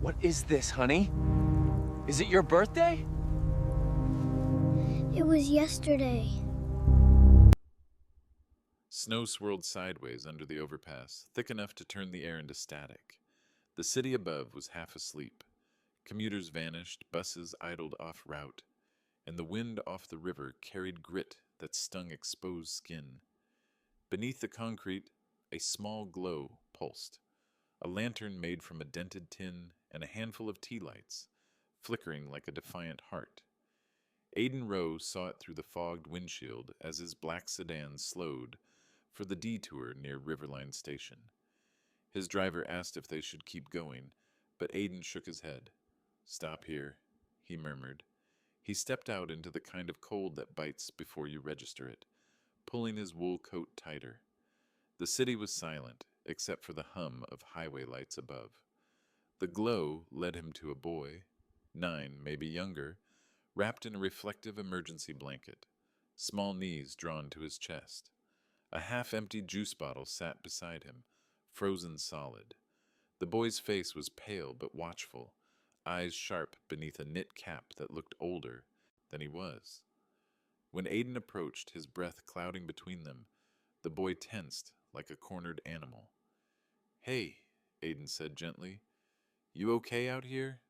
What is this, honey? Is it your birthday? It was yesterday. Snow swirled sideways under the overpass, thick enough to turn the air into static. The city above was half asleep. Commuters vanished, buses idled off route, and the wind off the river carried grit that stung exposed skin. Beneath the concrete, a small glow pulsed. A lantern made from a dented tin and a handful of tea lights, flickering like a defiant heart. Aiden Rowe saw it through the fogged windshield as his black sedan slowed for the detour near Riverline Station. His driver asked if they should keep going, but Aiden shook his head. "Stop here," he murmured. He stepped out into the kind of cold that bites before you register it, pulling his wool coat tighter. The city was silent, except for the hum of highway lights above. The glow led him to a boy, 9, maybe younger, wrapped in a reflective emergency blanket, small knees drawn to his chest. A half-empty juice bottle sat beside him, frozen solid. The boy's face was pale but watchful, eyes sharp beneath a knit cap that looked older than he was. When Aiden approached, his breath clouding between them, the boy tensed like a cornered animal. "Hey," Aiden said gently. "You okay out here?"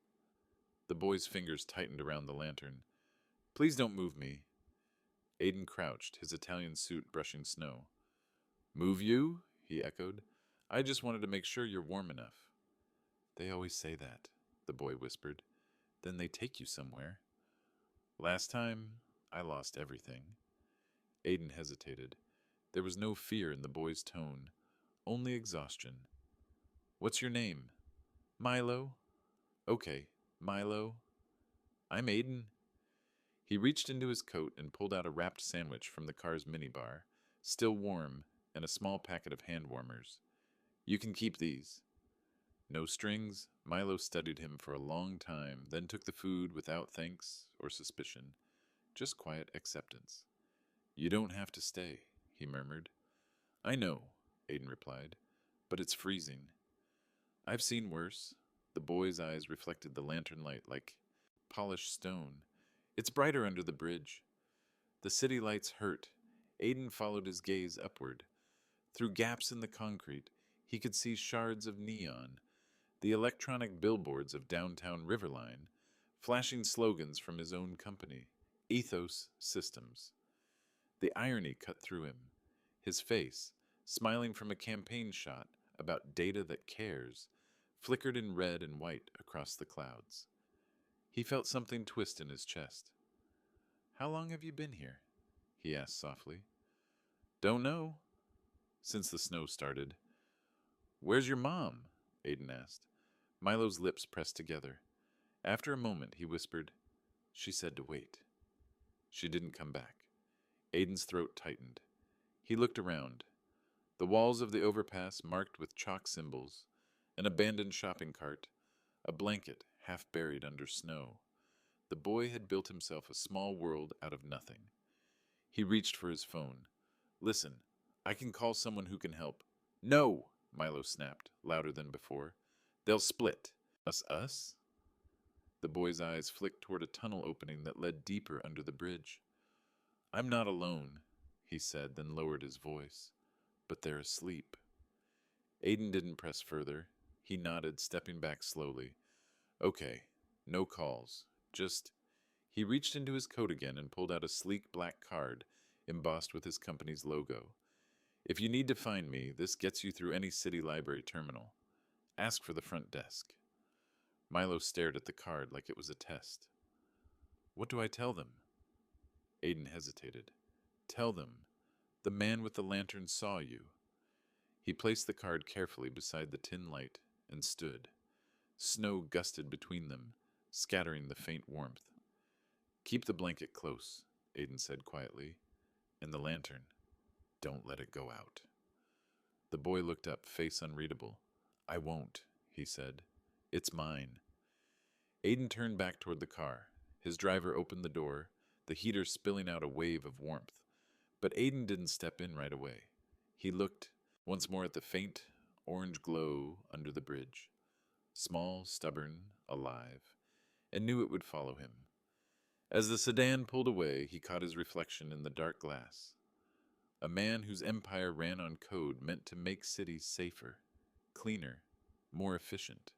The boy's fingers tightened around the lantern. "Please don't move me." Aiden crouched, his Italian suit brushing snow. "Move you?" he echoed. "I just wanted to make sure you're warm enough." "They always say that," the boy whispered. "Then they take you somewhere." "Last time, I lost everything." Aiden hesitated. There was no fear in the boy's tone, only exhaustion. "What's your name?" "Milo." "Okay, Milo." "I'm Aiden." He reached into his coat and pulled out a wrapped sandwich from the car's minibar, still warm, and a small packet of hand warmers. "You can keep these." No strings, Milo studied him for a long time, then took the food without thanks or suspicion, just quiet acceptance. "You don't have to stay," he murmured. "I know," Aiden replied, "but it's freezing." "I've seen worse." The boy's eyes reflected the lantern light like polished stone. "It's brighter under the bridge." The city lights hurt. Aiden followed his gaze upward. Through gaps in the concrete, he could see shards of neon, the electronic billboards of downtown Riverline, flashing slogans from his own company, Ethos Systems. The irony cut through him. His face, smiling from a campaign shot about data that cares, flickered in red and white across the clouds. He felt something twist in his chest. "How long have you been here?" he asked softly. "Don't know." "Since the snow started." "Where's your mom?" Aiden asked. Milo's lips pressed together. After a moment, he whispered, "She said to wait." She didn't come back. Aiden's throat tightened. He looked around. The walls of the overpass marked with chalk symbols, an abandoned shopping cart, a blanket half buried under snow. The boy had built himself a small world out of nothing. He reached for his phone. "Listen, I can call someone who can help." "No!" Milo snapped, louder than before. "They'll split." Us?" The boy's eyes flicked toward a tunnel opening that led deeper under the bridge. "I'm not alone," he said, then lowered his voice. "But they're asleep." Aiden didn't press further. He nodded, stepping back slowly. "Okay, no calls. Just..." He reached into his coat again and pulled out a sleek black card embossed with his company's logo. "If you need to find me, this gets you through any city library terminal. Ask for the front desk." Milo stared at the card like it was a test. "What do I tell them?" Aiden hesitated. "Tell them, the man with the lantern saw you." He placed the card carefully beside the tin light and stood. Snow gusted between them, scattering the faint warmth. "Keep the blanket close," Aiden said quietly. "And the lantern, don't let it go out." The boy looked up, face unreadable. "I won't," he said. "It's mine." Aiden turned back toward the car. His driver opened the door, the heater spilling out a wave of warmth. But Aiden didn't step in right away. He looked once more at the faint orange glow under the bridge. small, stubborn, alive, and knew it would follow him. As the sedan pulled away, he caught his reflection in the dark glass. A man whose empire ran on code meant to make cities safer, cleaner, more efficient.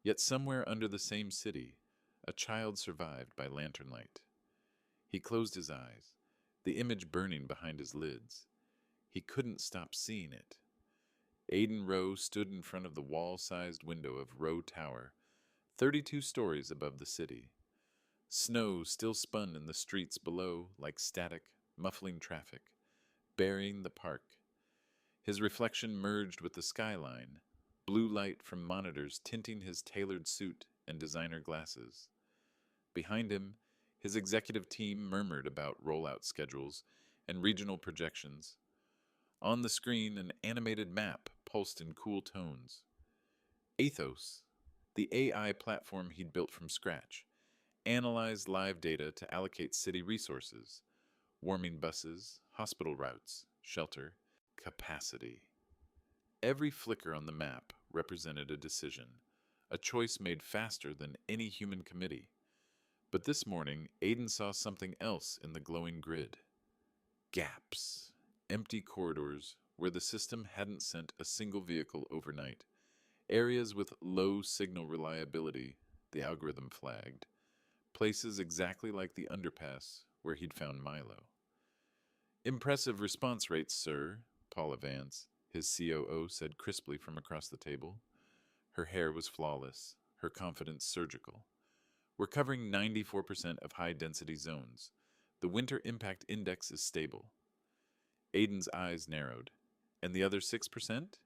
Yet somewhere under the same city, a child survived by lantern light. He closed his eyes, the image burning behind his lids. He couldn't stop seeing it. Aiden Rowe stood in front of the wall-sized window of Rowe Tower, 32 stories above the city. Snow still spun in the streets below like static, muffling traffic, burying the park. His reflection merged with the skyline, blue light from monitors tinting his tailored suit and designer glasses. Behind him, his executive team murmured about rollout schedules and regional projections. On the screen, an animated map pulsed in cool tones. Athos, the AI platform he'd built from scratch, analyzed live data to allocate city resources, warming buses, hospital routes, shelter, capacity. Every flicker on the map represented a decision, a choice made faster than any human committee. But this morning, Aiden saw something else in the glowing grid. Gaps, empty corridors where the system hadn't sent a single vehicle overnight. Areas with low signal reliability, the algorithm flagged. Places exactly like the underpass where he'd found Milo. "Impressive response rates, sir," Paula Vance, his COO, said crisply from across the table. Her hair was flawless, her confidence surgical. "We're covering 94% of high-density zones. The winter impact index is stable." Aiden's eyes narrowed. "And the other 6%?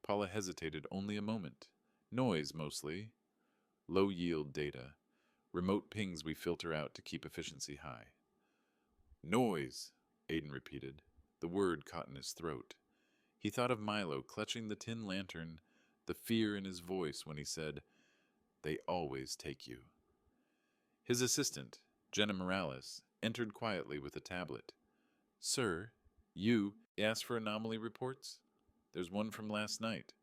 Paula hesitated only a moment. "Noise, mostly. Low-yield data. Remote pings we filter out to keep efficiency high." "Noise," Aiden repeated. The word caught in his throat. He thought of Milo clutching the tin lantern, the fear in his voice when he said, "They always take you." His assistant, Jenna Morales, entered quietly with a tablet. "Sir, you asked for anomaly reports? There's one from last night.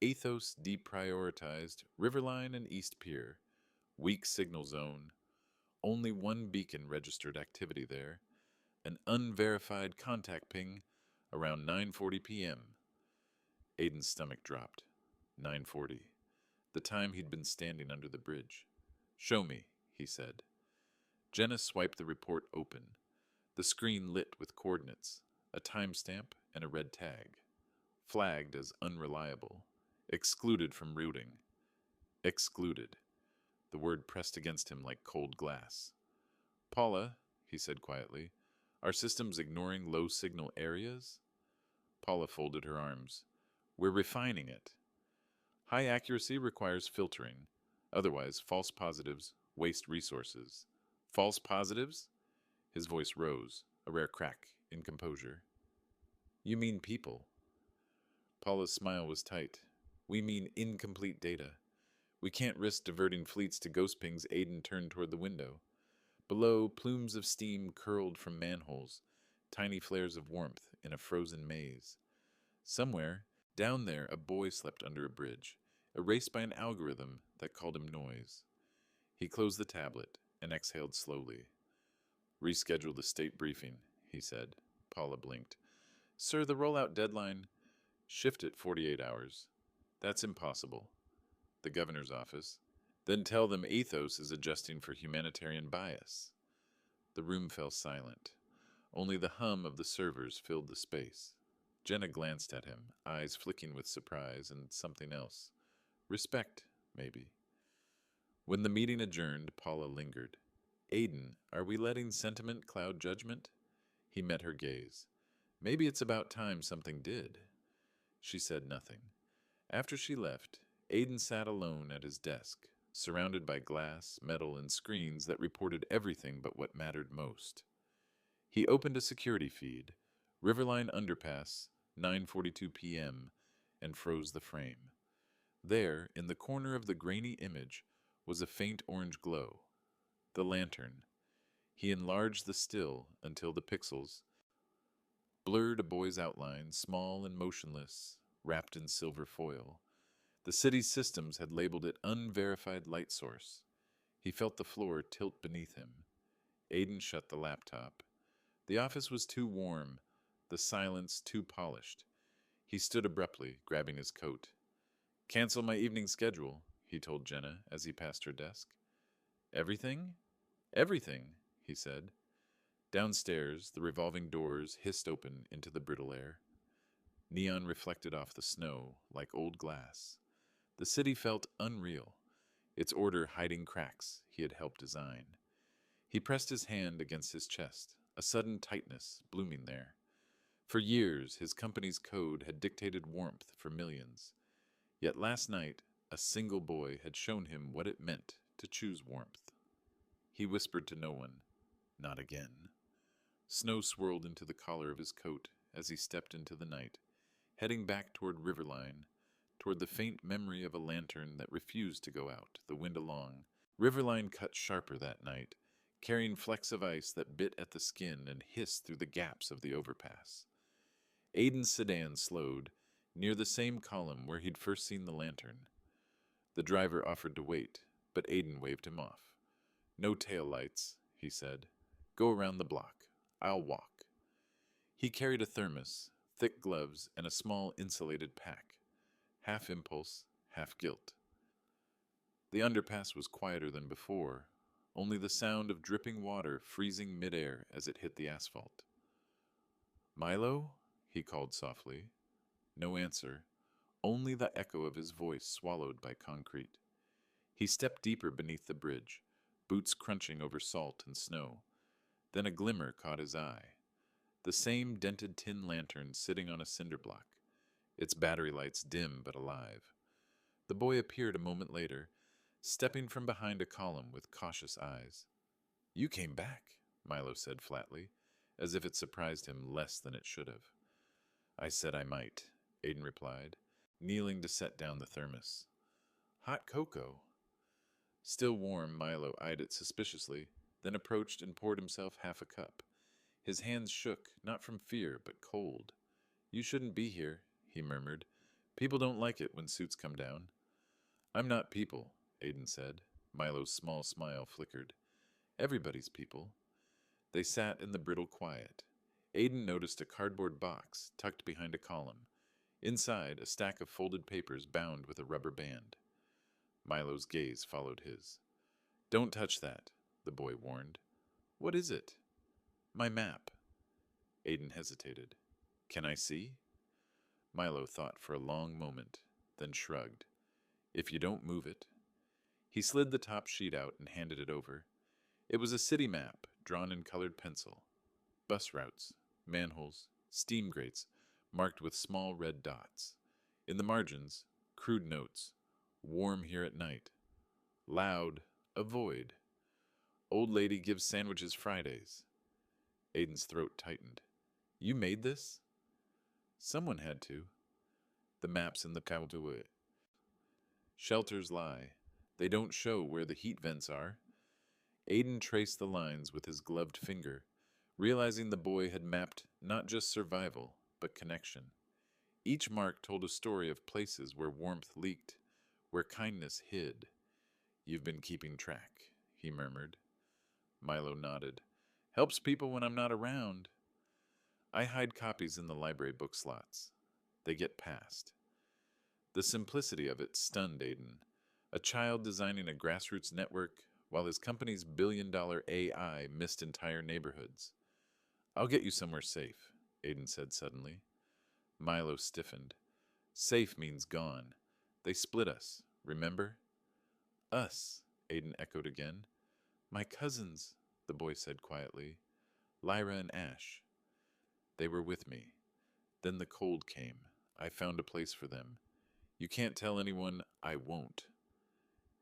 Athos deprioritized Riverline and East Pier. Weak signal zone. Only one beacon registered activity there. An unverified contact ping around 9:40 p.m. Aiden's stomach dropped. 9:40. The time he'd been standing under the bridge. "Show me," he said. Jenna swiped the report open. The screen lit with coordinates, a timestamp, and a red tag. Flagged as unreliable. Excluded from routing. Excluded. The word pressed against him like cold glass. "Paula," he said quietly, "our system's ignoring low-signal areas?" Paula folded her arms. "We're refining it. High accuracy requires filtering. Otherwise, false positives waste resources." "False positives?" His voice rose, a rare crack in composure. "You mean people." Paula's smile was tight. "We mean incomplete data. We can't risk diverting fleets to ghost pings." Aiden turned toward the window. Below, plumes of steam curled from manholes, tiny flares of warmth in a frozen maze. Somewhere, down there, a boy slept under a bridge, erased by an algorithm that called him noise. He closed the tablet and exhaled slowly. "Reschedule the state briefing," he said. Paula blinked. "Sir, the rollout deadline..." "Shift it 48 hours. That's impossible." "The governor's office." "Then tell them Athos is adjusting for humanitarian bias." The room fell silent. Only the hum of the servers filled the space. Jenna glanced at him, eyes flicking with surprise and something else. Respect, maybe. When the meeting adjourned, Paula lingered. "Aiden, are we letting sentiment cloud judgment?" He met her gaze. "Maybe it's about time something did." She said nothing. After she left, Aiden sat alone at his desk, surrounded by glass, metal, and screens that reported everything but what mattered most. He opened a security feed, Riverline Underpass, 9:42 p.m., and froze the frame. There, in the corner of the grainy image, was a faint orange glow. The lantern. He enlarged the still until the pixels blurred a boy's outline, small and motionless, wrapped in silver foil. The city's systems had labeled it unverified light source. He felt the floor tilt beneath him. Aiden shut the laptop. The office was too warm, the silence too polished. He stood abruptly, grabbing his coat. "Cancel my evening schedule," he told Jenna as he passed her desk. "Everything?" "Everything," he said. Downstairs, the revolving doors hissed open into the brittle air. Neon reflected off the snow like old glass. The city felt unreal, its order hiding cracks he had helped design. He pressed his hand against his chest, a sudden tightness blooming there. For years, his company's code had dictated warmth for millions. Yet last night, a single boy had shown him what it meant to choose warmth. He whispered to no one, "Not again." Snow swirled into the collar of his coat as he stepped into the night, heading back toward Riverline, toward the faint memory of a lantern that refused to go out, the wind along. Riverline cut sharper that night, carrying flecks of ice that bit at the skin and hissed through the gaps of the overpass. Aiden's sedan slowed, near the same column where he'd first seen the lantern. The driver offered to wait, but Aiden waved him off. "No tail lights," he said. "Go around the block. I'll walk." He carried a thermos, thick gloves, and a small insulated pack. Half impulse, half guilt. The underpass was quieter than before, only the sound of dripping water freezing midair as it hit the asphalt. "Milo?" he called softly. No answer, only the echo of his voice swallowed by concrete. He stepped deeper beneath the bridge, boots crunching over salt and snow. Then a glimmer caught his eye. The same dented tin lantern sitting on a cinder block, its battery lights dim but alive. The boy appeared a moment later, stepping from behind a column with cautious eyes. "You came back," Milo said flatly, as if it surprised him less than it should have. "I said I might," Aiden replied, kneeling to set down the thermos. "Hot cocoa." Still warm, Milo eyed it suspiciously, then approached and poured himself half a cup. His hands shook, not from fear, but cold. "You shouldn't be here," he murmured. "People don't like it when suits come down." "I'm not people," Aiden said. Milo's small smile flickered. "Everybody's people." They sat in the brittle quiet. Aiden noticed a cardboard box tucked behind a column. Inside, a stack of folded papers bound with a rubber band. Milo's gaze followed his. "Don't touch that," the boy warned. "What is it?" "My map." Aiden hesitated. "Can I see?" Milo thought for a long moment, then shrugged. "If you don't move it." He slid the top sheet out and handed it over. It was a city map, drawn in colored pencil. Bus routes, manholes, steam grates, marked with small red dots. In the margins, crude notes. "Warm here at night." Loud, "Avoid." "Old lady gives sandwiches Fridays." Aiden's throat tightened. "You made this?" "Someone had to." "The map's in the Kautawit. Shelters lie. They don't show where the heat vents are." Aiden traced the lines with his gloved finger, realizing the boy had mapped not just survival, but connection. Each mark told a story of places where warmth leaked, where kindness hid. "You've been keeping track," he murmured. Milo nodded. "Helps people when I'm not around." "I hide copies in the library book slots. They get passed." The simplicity of it stunned Aiden. A child designing a grassroots network while his company's billion-dollar AI missed entire neighborhoods. "I'll get you somewhere safe," Aiden said suddenly. Milo stiffened. "Safe means gone. They split us, remember?" "Us," Aiden echoed again. "My cousins," the boy said quietly. "Lyra and Ash. They were with me. Then the cold came. I found a place for them. You can't tell anyone, I won't."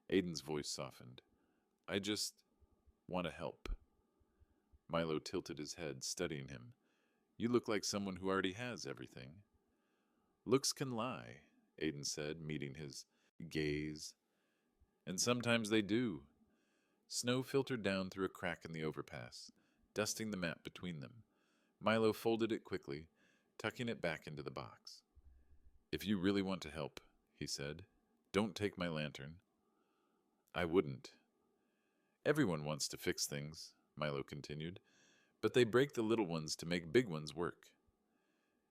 Aiden's voice softened. "I just want to help." Milo tilted his head, studying him. "You look like someone who already has everything." "Looks can lie," Aiden said, meeting his gaze. "And sometimes they do." Snow filtered down through a crack in the overpass, dusting the map between them. Milo folded it quickly, tucking it back into the box. "If you really want to help," he said, Don't take my lantern. I wouldn't. Everyone wants to fix things, Milo continued, but they break the little ones to make big ones work.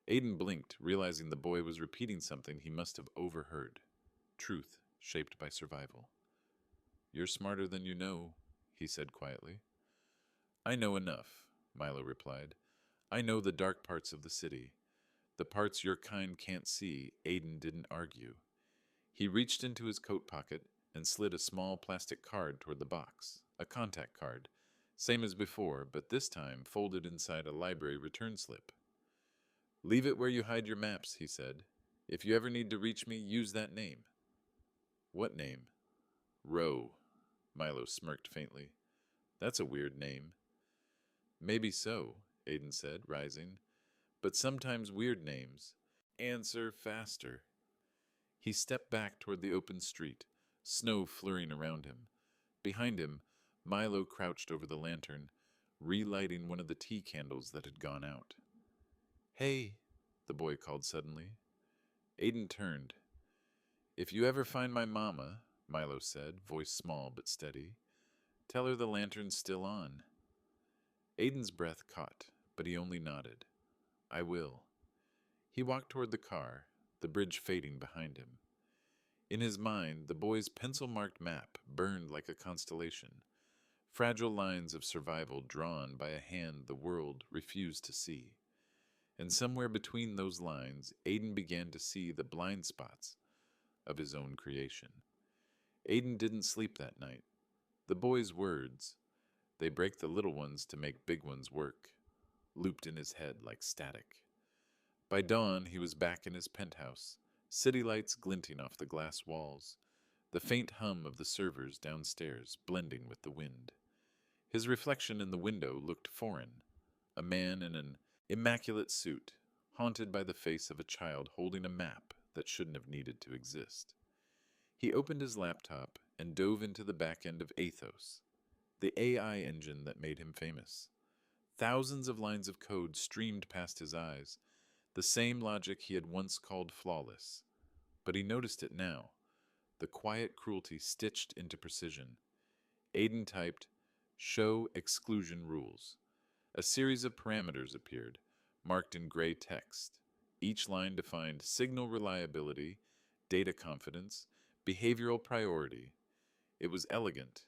Aiden blinked, realizing the boy was repeating something he must have overheard. Truth shaped by survival. You're smarter than you know, he said quietly. I know enough, Milo replied. I know the dark parts of the city. The parts your kind can't see. Aiden didn't argue. He reached into his coat pocket and slid a small plastic card toward the box, a contact card, same as before, but this time folded inside a library return slip. Leave it where you hide your maps, he said. If you ever need to reach me, use that name. What name? Roe. Milo smirked faintly. That's a weird name. Maybe so, Aiden said, rising. But sometimes weird names answer faster. He stepped back toward the open street, snow flurrying around him. Behind him, Milo crouched over the lantern, relighting one of the tea candles that had gone out. Hey, the boy called suddenly. Aiden turned. If you ever find my mama, Milo said, voice small but steady, tell her the lantern's still on. Aiden's breath caught, but he only nodded. I will. He walked toward the car, the bridge fading behind him. In his mind, the boy's pencil-marked map burned like a constellation, fragile lines of survival drawn by a hand the world refused to see. And somewhere between those lines, Aiden began to see the blind spots of his own creation. Aiden didn't sleep that night. The boy's words, they break the little ones to make big ones work, looped in his head like static. By dawn, he was back in his penthouse, city lights glinting off the glass walls, the faint hum of the servers downstairs blending with the wind. His reflection in the window looked foreign, a man in an immaculate suit, haunted by the face of a child holding a map that shouldn't have needed to exist. He opened his laptop and dove into the back end of Athos, the AI engine that made him famous. Thousands of lines of code streamed past his eyes, the same logic he had once called flawless. But he noticed it now, the quiet cruelty stitched into precision. Aiden typed, Show exclusion rules. A series of parameters appeared, marked in gray text. Each line defined signal reliability, data confidence, behavioral priority. It was elegant,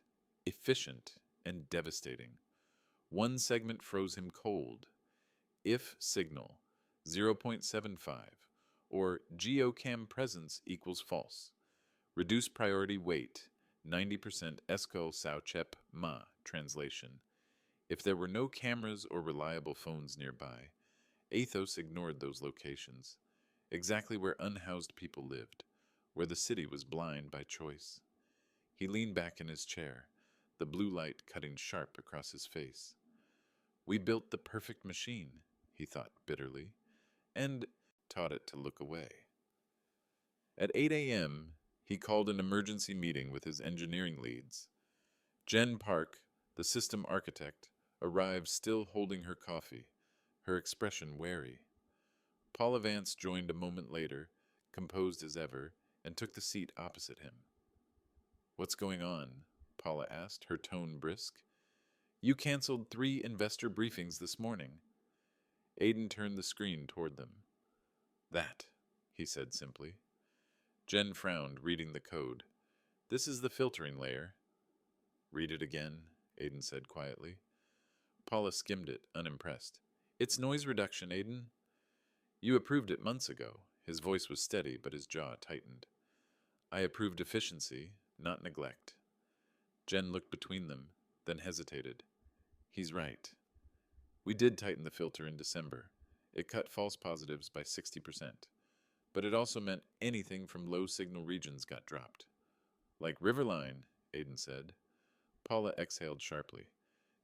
efficient, and devastating. One segment froze him cold. If signal 0.75 or geocam presence equals false. Reduce priority weight 90% esco sauchep ma translation. If there were no cameras or reliable phones nearby, Athos ignored those locations, exactly where unhoused people lived, where the city was blind by choice. He leaned back in his chair, the blue light cutting sharp across his face. We built the perfect machine, he thought bitterly, and taught it to look away. At 8 a.m., he called an emergency meeting with his engineering leads. Jen Park, the system architect, arrived still holding her coffee, her expression wary. Paula Vance joined a moment later, composed as ever, and took the seat opposite him. What's going on? Paula asked, her tone brisk. You canceled 3 investor briefings this morning. Aiden turned the screen toward them. That, he said simply. Jen frowned, reading the code. This is the filtering layer. Read it again, Aiden said quietly. Paula skimmed it, unimpressed. It's noise reduction, Aiden. You approved it months ago. His voice was steady, but his jaw tightened. I approved efficiency, not neglect. Jen looked between them, then hesitated. He's right. We did tighten the filter in December. It cut false positives by 60%. But it also meant anything from low signal regions got dropped. Like Riverline, Aiden said. Paula exhaled sharply.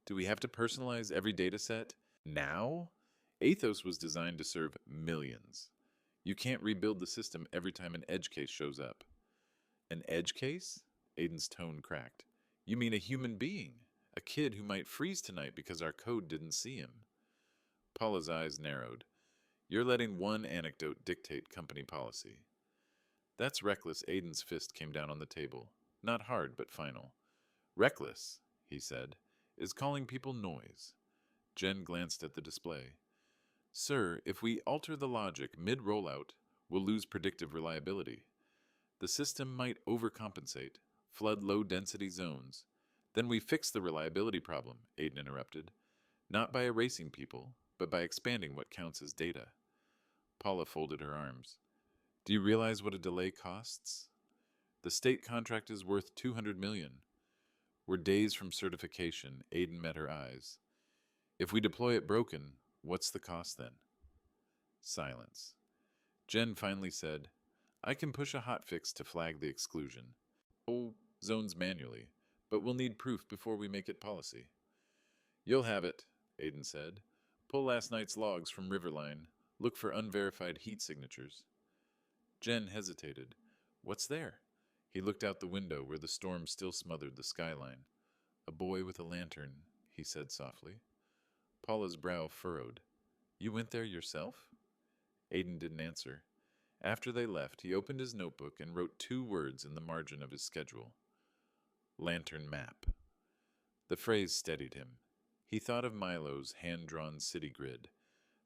Do we have to personalize every dataset now? Athos was designed to serve millions. You can't rebuild the system every time an edge case shows up. An edge case? Aiden's tone cracked. You mean a human being? A kid who might freeze tonight because our code didn't see him. Paula's eyes narrowed. You're letting one anecdote dictate company policy. That's reckless. Aiden's fist came down on the table. Not hard, but final. Reckless, he said, is calling people noise. Jen glanced at the display. Sir, if we alter the logic mid-rollout, we'll lose predictive reliability. The system might overcompensate, flood low-density zones. Then we fix the reliability problem, Aiden interrupted. Not by erasing people, but by expanding what counts as data. Paula folded her arms. Do you realize what a delay costs? The state contract is worth $200 million. We're days from certification. Aiden met her eyes. If we deploy it broken, what's the cost then? Silence. Jen finally said, I can push a hotfix to flag the exclusion. Oh, zones manually, but we'll need proof before we make it policy. You'll have it, Aiden said. Pull last night's logs from Riverline. Look for unverified heat signatures. Jen hesitated. What's there? He looked out the window where the storm still smothered the skyline. A boy with a lantern, he said softly. Paula's brow furrowed. You went there yourself? Aiden didn't answer. After they left, he opened his notebook and wrote 2 words in the margin of his schedule. Lantern map. The phrase steadied him. He thought of Milo's hand-drawn city grid,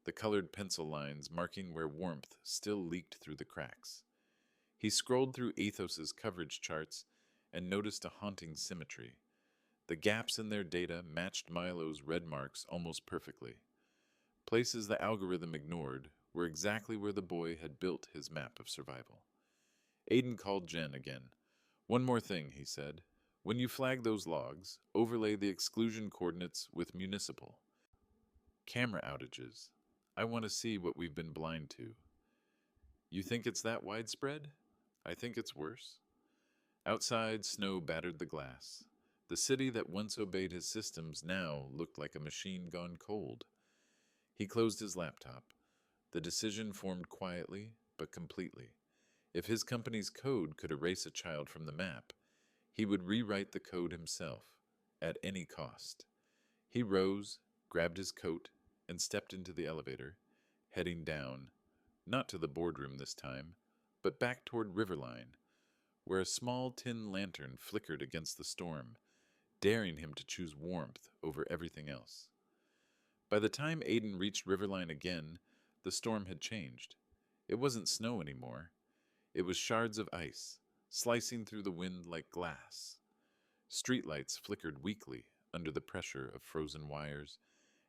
the colored pencil lines marking where warmth still leaked through the cracks. He scrolled through Ethos's coverage charts and noticed a haunting symmetry. The gaps in their data matched Milo's red marks almost perfectly. Places the algorithm ignored were exactly where the boy had built his map of survival. Aiden called Jen again. One more thing, he said. When you flag those logs, overlay the exclusion coordinates with municipal. Camera outages. I want to see what we've been blind to. You think it's that widespread? I think it's worse. Outside, snow battered the glass. The city that once obeyed his systems now looked like a machine gone cold. He closed his laptop. The decision formed quietly, but completely. If his company's code could erase a child from the map, he would rewrite the code himself, at any cost. He rose, grabbed his coat, and stepped into the elevator, heading down, not to the boardroom this time, but back toward Riverline, where a small tin lantern flickered against the storm, daring him to choose warmth over everything else. By the time Aiden reached Riverline again, the storm had changed. It wasn't snow anymore. It was shards of ice, slicing through the wind like glass. Streetlights flickered weakly under the pressure of frozen wires,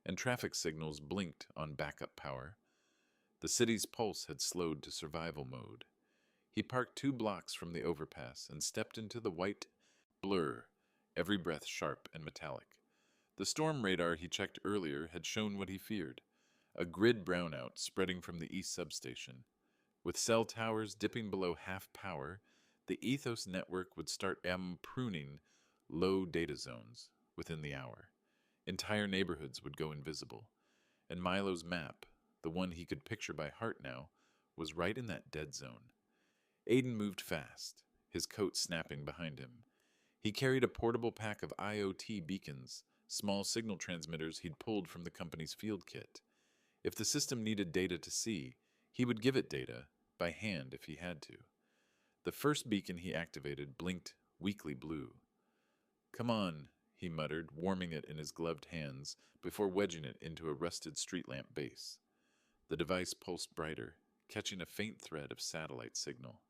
and traffic signals blinked on backup power. The city's pulse had slowed to survival mode. He parked 2 blocks from the overpass and stepped into the white blur, every breath sharp and metallic. The storm radar he checked earlier had shown what he feared, a grid brownout spreading from the east substation. With cell towers dipping below half power, the Ethos network would start pruning low data zones within the hour. Entire neighborhoods would go invisible, and Milo's map, the one he could picture by heart now, was right in that dead zone. Aiden moved fast, his coat snapping behind him. He carried a portable pack of IoT beacons, small signal transmitters he'd pulled from the company's field kit. If the system needed data to see, he would give it data, by hand if he had to. The first beacon he activated blinked weakly blue. Come on, he muttered, warming it in his gloved hands before wedging it into a rusted street lamp base. The device pulsed brighter, catching a faint thread of satellite signal.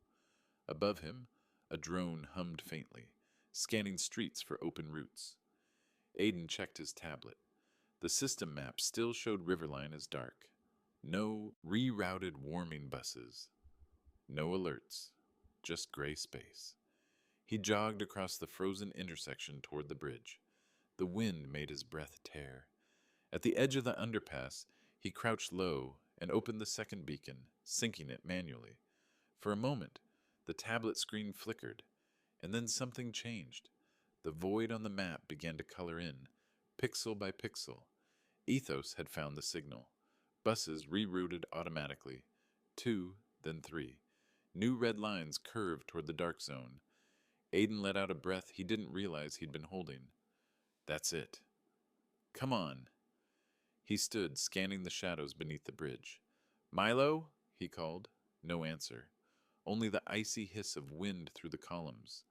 Above him, a drone hummed faintly, scanning streets for open routes. Aiden checked his tablet. The system map still showed Riverline as dark. No rerouted warming buses. No alerts. Just gray space. He jogged across the frozen intersection toward the bridge. The wind made his breath tear. At the edge of the underpass, he crouched low and opened the second beacon, syncing it manually. For a moment, the tablet screen flickered, and then something changed. The void on the map began to color in, pixel by pixel. Ethos had found the signal. Buses rerouted automatically. 2, then 3. New red lines curved toward the dark zone. Aiden let out a breath he didn't realize he'd been holding. That's it. Come on. He stood, scanning the shadows beneath the bridge. Milo? He called. No answer. only the icy hiss of wind through the columns.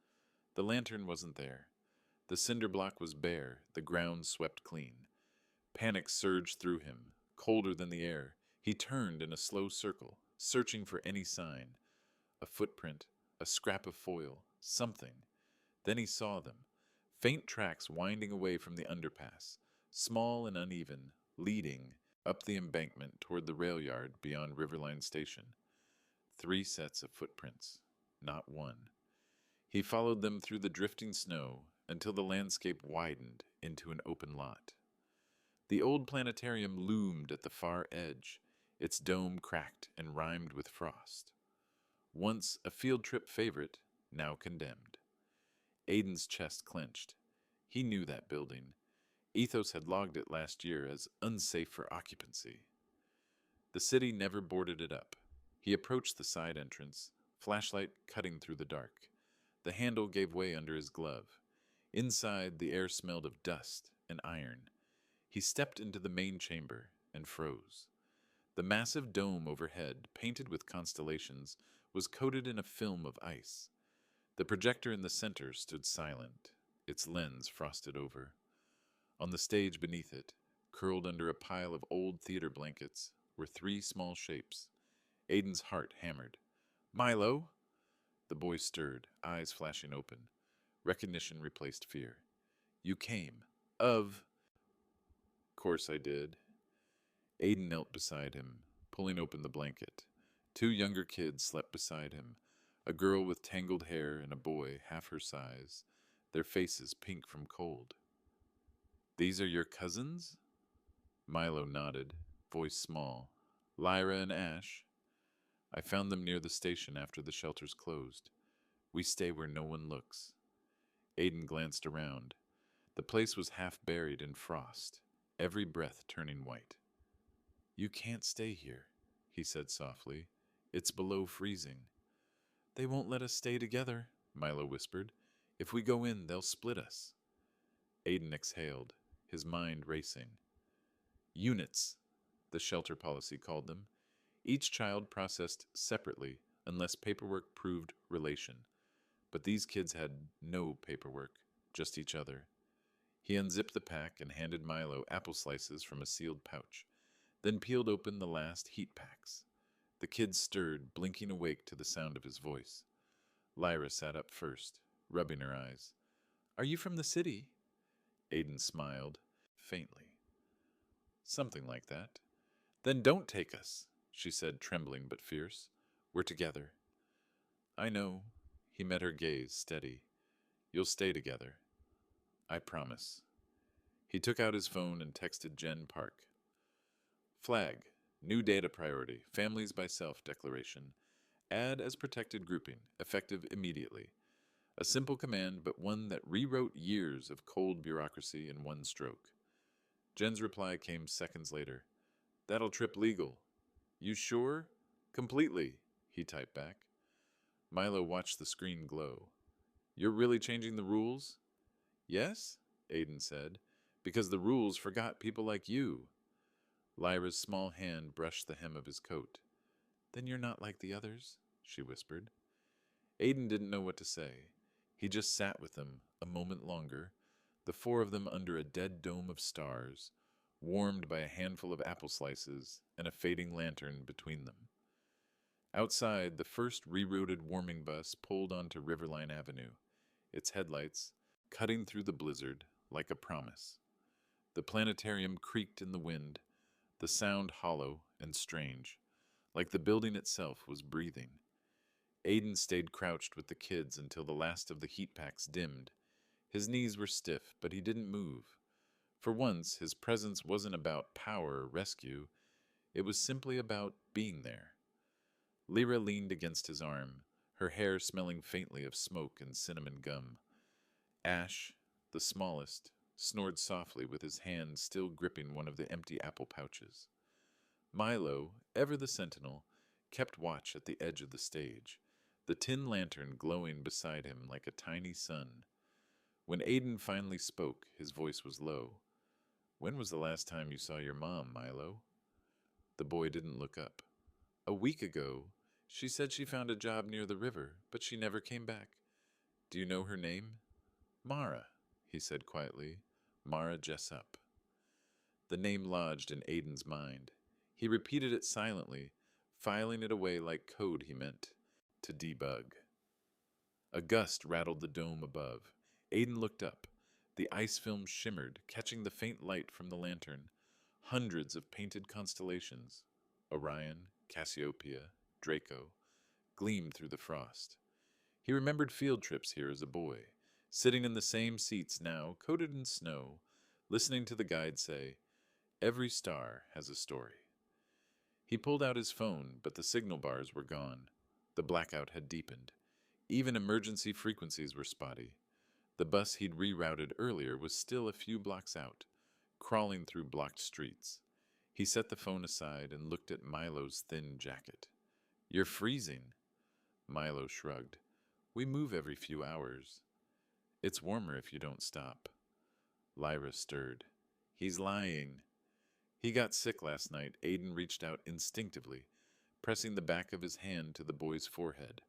The lantern wasn't there. The cinder block was bare, the ground swept clean. Panic surged through him, colder than the air. He turned in a slow circle, searching for any sign. A footprint, a scrap of foil, something. Then he saw them. Faint tracks winding away from the underpass, small and uneven, leading up the embankment toward the rail yard beyond Riverline Station. 3 sets of footprints, not one. He followed them through the drifting snow until the landscape widened into an open lot. The old planetarium loomed at the far edge, its dome cracked and rimed with frost. Once a field trip favorite, now condemned. Aiden's chest clenched. He knew that building. Ethos had logged it last year as unsafe for occupancy. The city never boarded it up. He approached the side entrance, flashlight cutting through the dark. The handle gave way under his glove. Inside, the air smelled of dust and iron. He stepped into the main chamber and froze. The massive dome overhead, painted with constellations, was coated in a film of ice. The projector in the center stood silent, its lens frosted over. On the stage beneath it, curled under a pile of old theater blankets, were 3 small shapes. Aiden's heart hammered. "Milo!" The boy stirred, eyes flashing open. Recognition replaced fear. "You came. Of—" "Course I did." Aiden knelt beside him, pulling open the blanket. 2 younger kids slept beside him, a girl with tangled hair and a boy half her size, their faces pink from cold. "These are your cousins?" Milo nodded, voice small. "Lyra and Ash. I found them near the station after the shelters closed. We stay where no one looks." Aiden glanced around. The place was half buried in frost, every breath turning white. "You can't stay here," he said softly. "It's below freezing." "They won't let us stay together," Milo whispered. "If we go in, they'll split us." Aiden exhaled, his mind racing. Units, the shelter policy called them. Each child processed separately unless paperwork proved relation. But these kids had no paperwork, just each other. He unzipped the pack and handed Milo apple slices from a sealed pouch, then peeled open the last heat packs. The kids stirred, blinking awake to the sound of his voice. Lyra sat up first, rubbing her eyes. "Are you from the city?" Aiden smiled, faintly. "Something like that." "Then don't take us," she said, trembling but fierce. "We're together." "I know." He met her gaze, steady. "You'll stay together." "I promise." He took out his phone and texted Jen Park. "Flag. New data priority. Families by self declaration. Add as protected grouping. Effective immediately." A simple command, but one that rewrote years of cold bureaucracy in one stroke. Jen's reply came seconds later. "That'll trip legal." "You sure?" "Completely," he typed back. Milo watched the screen glow. "You're really changing the rules?" "Yes," Aiden said, "because the rules forgot people like you." Lyra's small hand brushed the hem of his coat. "Then you're not like the others," she whispered. Aiden didn't know what to say. He just sat with them a moment longer, the 4 of them under a dead dome of stars, warmed by a handful of apple slices and a fading lantern between them. Outside, the first rerouted warming bus pulled onto Riverline Avenue, its headlights cutting through the blizzard like a promise. The planetarium creaked in the wind, the sound hollow and strange, like the building itself was breathing. Aiden stayed crouched with the kids until the last of the heat packs dimmed. His knees were stiff, but he didn't move. For once, his presence wasn't about power or rescue. It was simply about being there. Lyra leaned against his arm, her hair smelling faintly of smoke and cinnamon gum. Ash, the smallest, snored softly with his hand still gripping one of the empty apple pouches. Milo, ever the sentinel, kept watch at the edge of the stage, the tin lantern glowing beside him like a tiny sun. When Aiden finally spoke, his voice was low. "When was the last time you saw your mom, Milo?" The boy didn't look up. "A week ago, She said she found a job near the river, but she never came back. Do you know her name? Mara, he said quietly. Mara Jessup. The name lodged in Aiden's mind. He repeated it silently, filing it away like code he meant to debug. A gust rattled the dome above. Aiden looked up. The ice film shimmered, catching the faint light from the lantern. Hundreds of painted constellations, Orion, Cassiopeia, Draco, gleamed through the frost. He remembered field trips here as a boy, sitting in the same seats now, coated in snow, listening to the guide say, "Every star has a story." He pulled out his phone, but the signal bars were gone. The blackout had deepened. Even emergency frequencies were spotty. The bus he'd rerouted earlier was still a few blocks out, crawling through blocked streets. He set the phone aside and looked at Milo's thin jacket. "You're freezing." Milo shrugged. "We move every few hours. It's warmer if you don't stop." Lyra stirred. "He's lying." He got sick last night. Aiden reached out instinctively, pressing the back of his hand to the boy's forehead.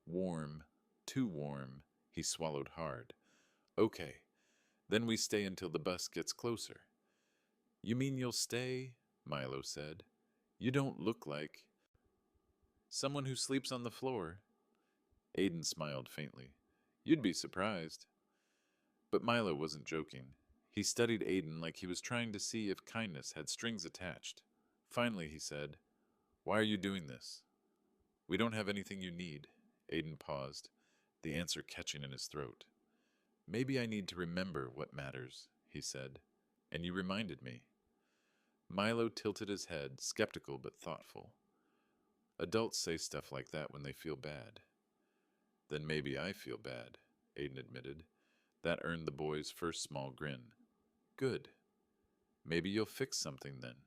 Warm, too warm. He swallowed hard. "Okay, then we stay until the bus gets closer." "You mean you'll stay?" Milo said. "You don't look like someone who sleeps on the floor." Aiden smiled faintly. "You'd be surprised." But Milo wasn't joking. He studied Aiden like he was trying to see if kindness had strings attached. Finally, he said, "Why are you doing this?" "We don't have anything you need." Aiden paused, the answer catching in his throat. "Maybe I need to remember what matters," he said, "and you reminded me." Milo tilted his head, skeptical but thoughtful. "Adults say stuff like that when they feel bad." "Then maybe I feel bad," Aiden admitted. That earned the boy's first small grin. "Good. Maybe you'll fix something then."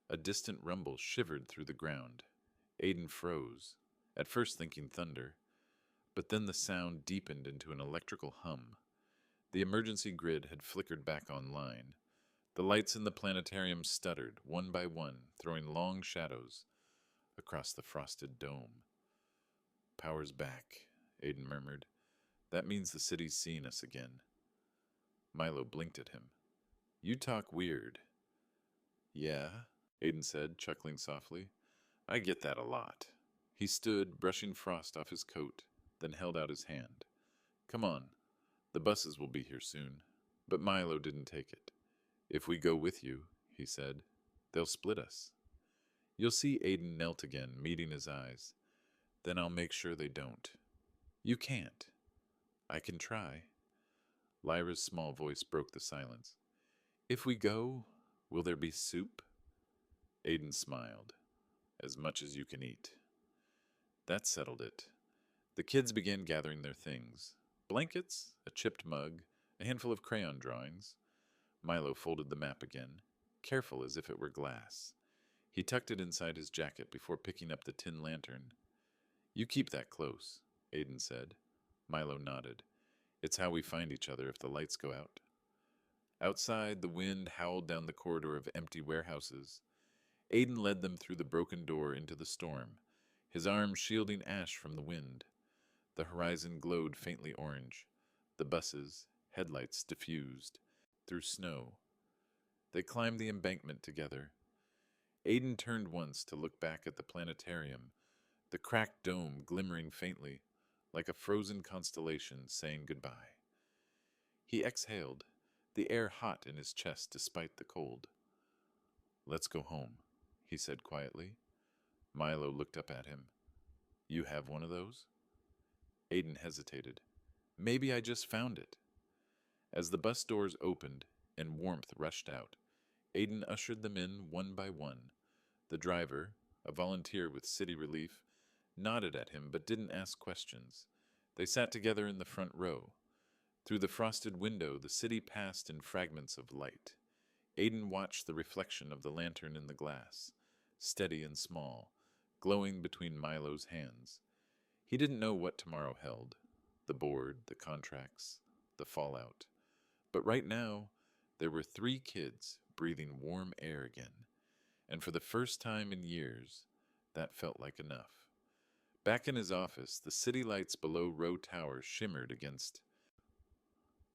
A distant rumble shivered through the ground. Aiden froze, at first thinking thunder, but then the sound deepened into an electrical hum. The emergency grid had flickered back online. The lights in the planetarium stuttered, one by one, throwing long shadows across the frosted dome. "Power's back," Aiden murmured. "That means the city's seeing us again." Milo blinked at him. "You talk weird." "Yeah," Aiden said, chuckling softly. "I get that a lot." He stood, brushing frost off his coat, then held out his hand. "Come on. The buses will be here soon." But Milo didn't take it. "If we go with you," he said, "they'll split us." "You'll see." Aiden knelt again, meeting his eyes. "Then I'll make sure they don't." "You can't." "I can try." Lyra's small voice broke the silence. "If we go, will there be soup?" Aiden smiled. "As much as you can eat." That settled it. The kids began gathering their things. Blankets, a chipped mug, a handful of crayon drawings. Milo folded the map again, careful as if it were glass. He tucked it inside his jacket before picking up the tin lantern. "You keep that close," Aiden said. Milo nodded. "It's how we find each other if the lights go out." Outside, the wind howled down the corridor of empty warehouses. Aiden led them through the broken door into the storm, his arm shielding ash from the wind. The horizon glowed faintly orange. The buses, headlights diffused through snow. They climbed the embankment together. Aiden turned once to look back at the planetarium, the cracked dome glimmering faintly, like a frozen constellation saying goodbye. He exhaled, the air hot in his chest despite the cold. "Let's go home," he said quietly. Milo looked up at him. "You have one of those?" Aiden hesitated. "Maybe I just found it." As the bus doors opened and warmth rushed out, Aiden ushered them in one by one. The driver, a volunteer with city relief, nodded at him but didn't ask questions. They sat together in the front row. Through the frosted window, the city passed in fragments of light. Aiden watched the reflection of the lantern in the glass, steady and small, glowing between Milo's hands. He didn't know what tomorrow held, the board, the contracts, the fallout. But right now, there were 3 kids breathing warm air again, and for the first time in years, that felt like enough. Back in his office, the city lights below Row Tower shimmered against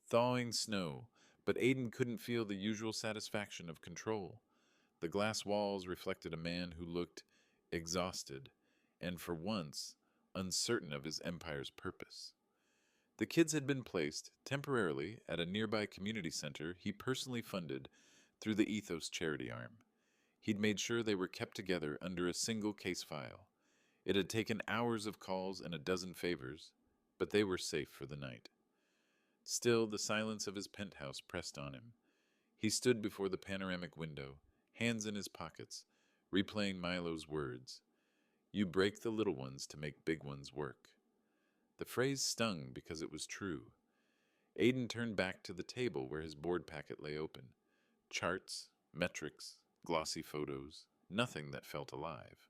thawing snow, but Aiden couldn't feel the usual satisfaction of control. The glass walls reflected a man who looked exhausted and, for once, uncertain of his empire's purpose. The kids had been placed, temporarily, at a nearby community center he personally funded through the Ethos charity arm. He'd made sure they were kept together under a single case file. It had taken hours of calls and a dozen favors, but they were safe for the night. Still, the silence of his penthouse pressed on him. He stood before the panoramic window, hands in his pockets, replaying Milo's words. You break the little ones to make big ones work. The phrase stung because it was true. Aiden turned back to the table where his board packet lay open. Charts, metrics, glossy photos, nothing that felt alive.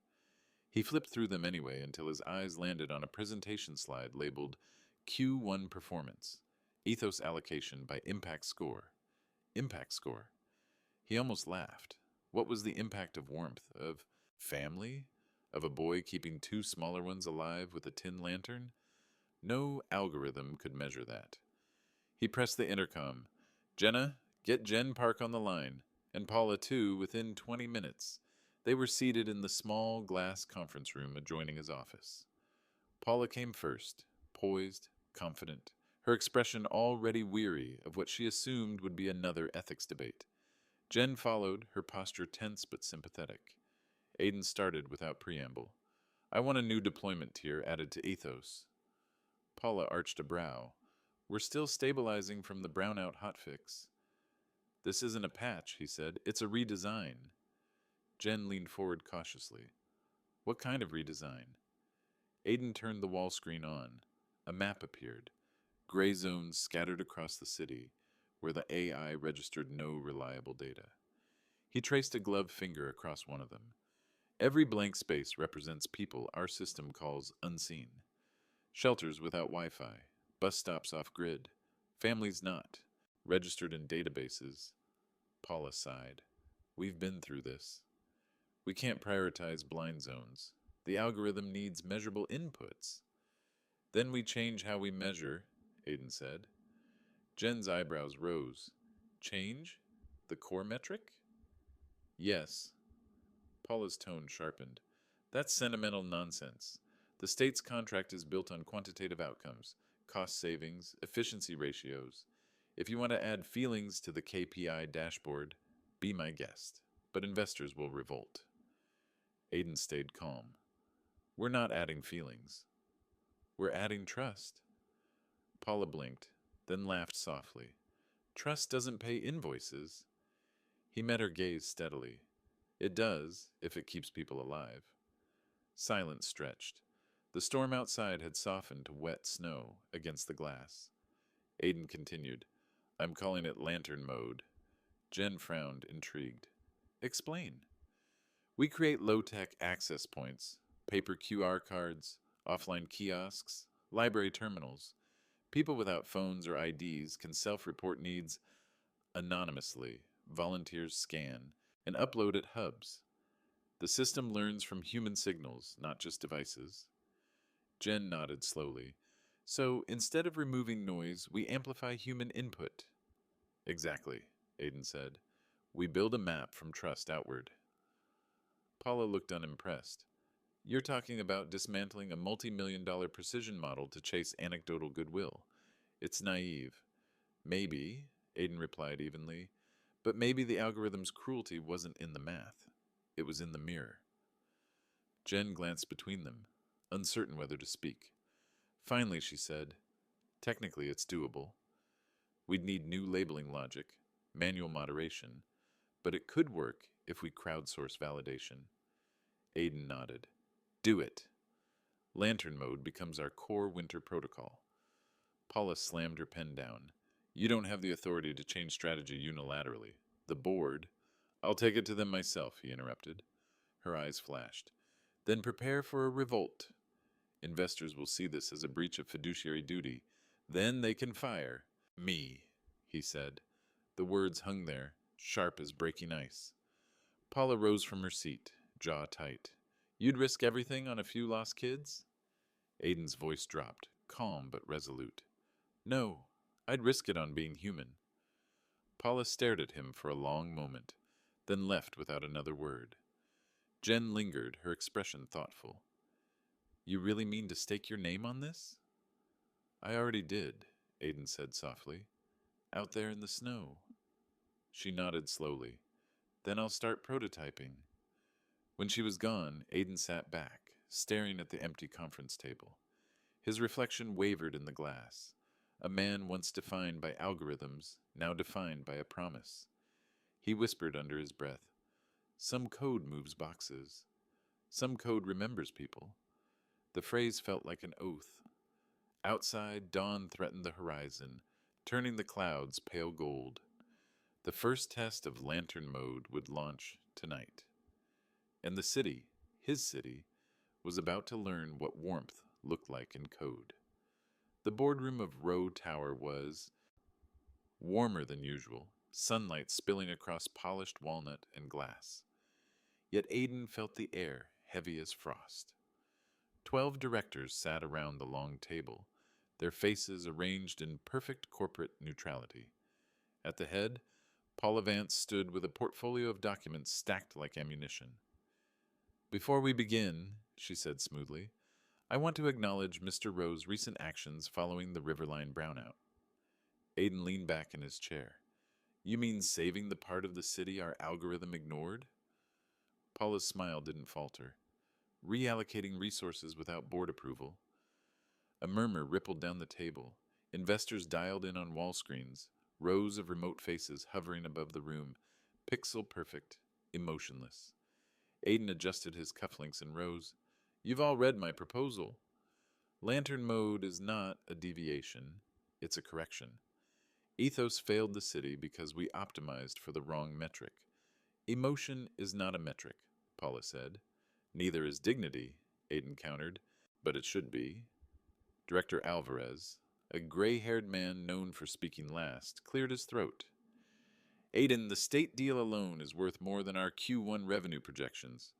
He flipped through them anyway until his eyes landed on a presentation slide labeled Q1 Performance, Ethos Allocation by Impact Score. Impact Score. He almost laughed. What was the impact of warmth, of family, of a boy keeping two smaller ones alive with a tin lantern? No algorithm could measure that. He pressed the intercom. Jenna, get Jen Park on the line, and Paula too within 20 minutes. They were seated in the small glass conference room adjoining his office. Paula came first, poised, confident, her expression already weary of what she assumed would be another ethics debate. Jen followed, her posture tense but sympathetic. Aiden started without preamble. I want a new deployment tier added to Ethos. Paula arched a brow. We're still stabilizing from the brownout hotfix. This isn't a patch, he said. It's a redesign. Jen leaned forward cautiously. What kind of redesign? Aiden turned the wall screen on. A map appeared. Gray zones scattered across the city, where the AI registered no reliable data. He traced a gloved finger across one of them. Every blank space represents people our system calls unseen. Shelters without Wi-Fi, bus stops off-grid, families not, registered in databases. Paula sighed. We've been through this. We can't prioritize blind zones. The algorithm needs measurable inputs. Then we change how we measure, Aiden said. Jen's eyebrows rose. Change? The core metric? Yes. Paula's tone sharpened. That's sentimental nonsense. The state's contract is built on quantitative outcomes, cost savings, efficiency ratios. If you want to add feelings to the KPI dashboard, be my guest. But investors will revolt. Aiden stayed calm. We're not adding feelings. We're adding trust. Paula blinked, then laughed softly. Trust doesn't pay invoices. He met her gaze steadily. It does, if it keeps people alive. Silence stretched. The storm outside had softened to wet snow against the glass. Aiden continued. I'm calling it lantern mode. Jen frowned, intrigued. Explain. We create low-tech access points, paper QR cards, offline kiosks, library terminals. People without phones or IDs can self-report needs anonymously. Volunteers scan and upload at hubs. The system learns from human signals, not just devices. Jen nodded slowly. So, instead of removing noise, we amplify human input. Exactly, Aiden said. We build a map from trust outward. Paula looked unimpressed. You're talking about dismantling a multi-million-dollar precision model to chase anecdotal goodwill. It's naive. Maybe, Aiden replied evenly, but maybe the algorithm's cruelty wasn't in the math. It was in the mirror. Jen glanced between them, uncertain whether to speak. Finally, she said, technically it's doable. We'd need new labeling logic, manual moderation, but it could work if we crowdsource validation. Aiden nodded. Do it. Lantern mode becomes our core winter protocol. Paula slammed her pen down. You don't have the authority to change strategy unilaterally. The board... I'll take it to them myself, he interrupted. Her eyes flashed. Then prepare for a revolt. Investors will see this as a breach of fiduciary duty. Then they can fire. Me, he said. The words hung there, sharp as breaking ice. Paula rose from her seat, jaw tight. You'd risk everything on a few lost kids? Aiden's voice dropped, calm but resolute. No, I'd risk it on being human. Paula stared at him for a long moment, then left without another word. Jen lingered, her expression thoughtful. You really mean to stake your name on this? I already did, Aiden said softly. Out there in the snow. She nodded slowly. Then I'll start prototyping. When she was gone, Aiden sat back, staring at the empty conference table. His reflection wavered in the glass. A man once defined by algorithms, now defined by a promise. He whispered under his breath, Some code moves boxes. Some code remembers people. The phrase felt like an oath. Outside, dawn threatened the horizon, turning the clouds pale gold. The first test of lantern mode would launch tonight. And the city, his city, was about to learn what warmth looked like in code. The boardroom of Row Tower was warmer than usual, sunlight spilling across polished walnut and glass. Yet Aiden felt the air heavy as frost. 12 directors sat around the long table, their faces arranged in perfect corporate neutrality. At the head, Paula Vance stood with a portfolio of documents stacked like ammunition. Before we begin, she said smoothly, I want to acknowledge Mr. Rowe's recent actions following the Riverline brownout. Aiden leaned back in his chair. You mean saving the part of the city our algorithm ignored? Paula's smile didn't falter. Reallocating resources without board approval. A murmur rippled down the table. Investors dialed in on wall screens, rows of remote faces hovering above the room, pixel perfect, emotionless. Aiden adjusted his cufflinks and rose. You've all read my proposal. Lantern mode is not a deviation, it's a correction. Ethos failed the city because we optimized for the wrong metric. Emotion is not a metric, Paula said. Neither is dignity, Aiden countered, but it should be. Director Alvarez, a gray-haired man known for speaking last, cleared his throat. Aiden, the state deal alone is worth more than our Q1 revenue projections.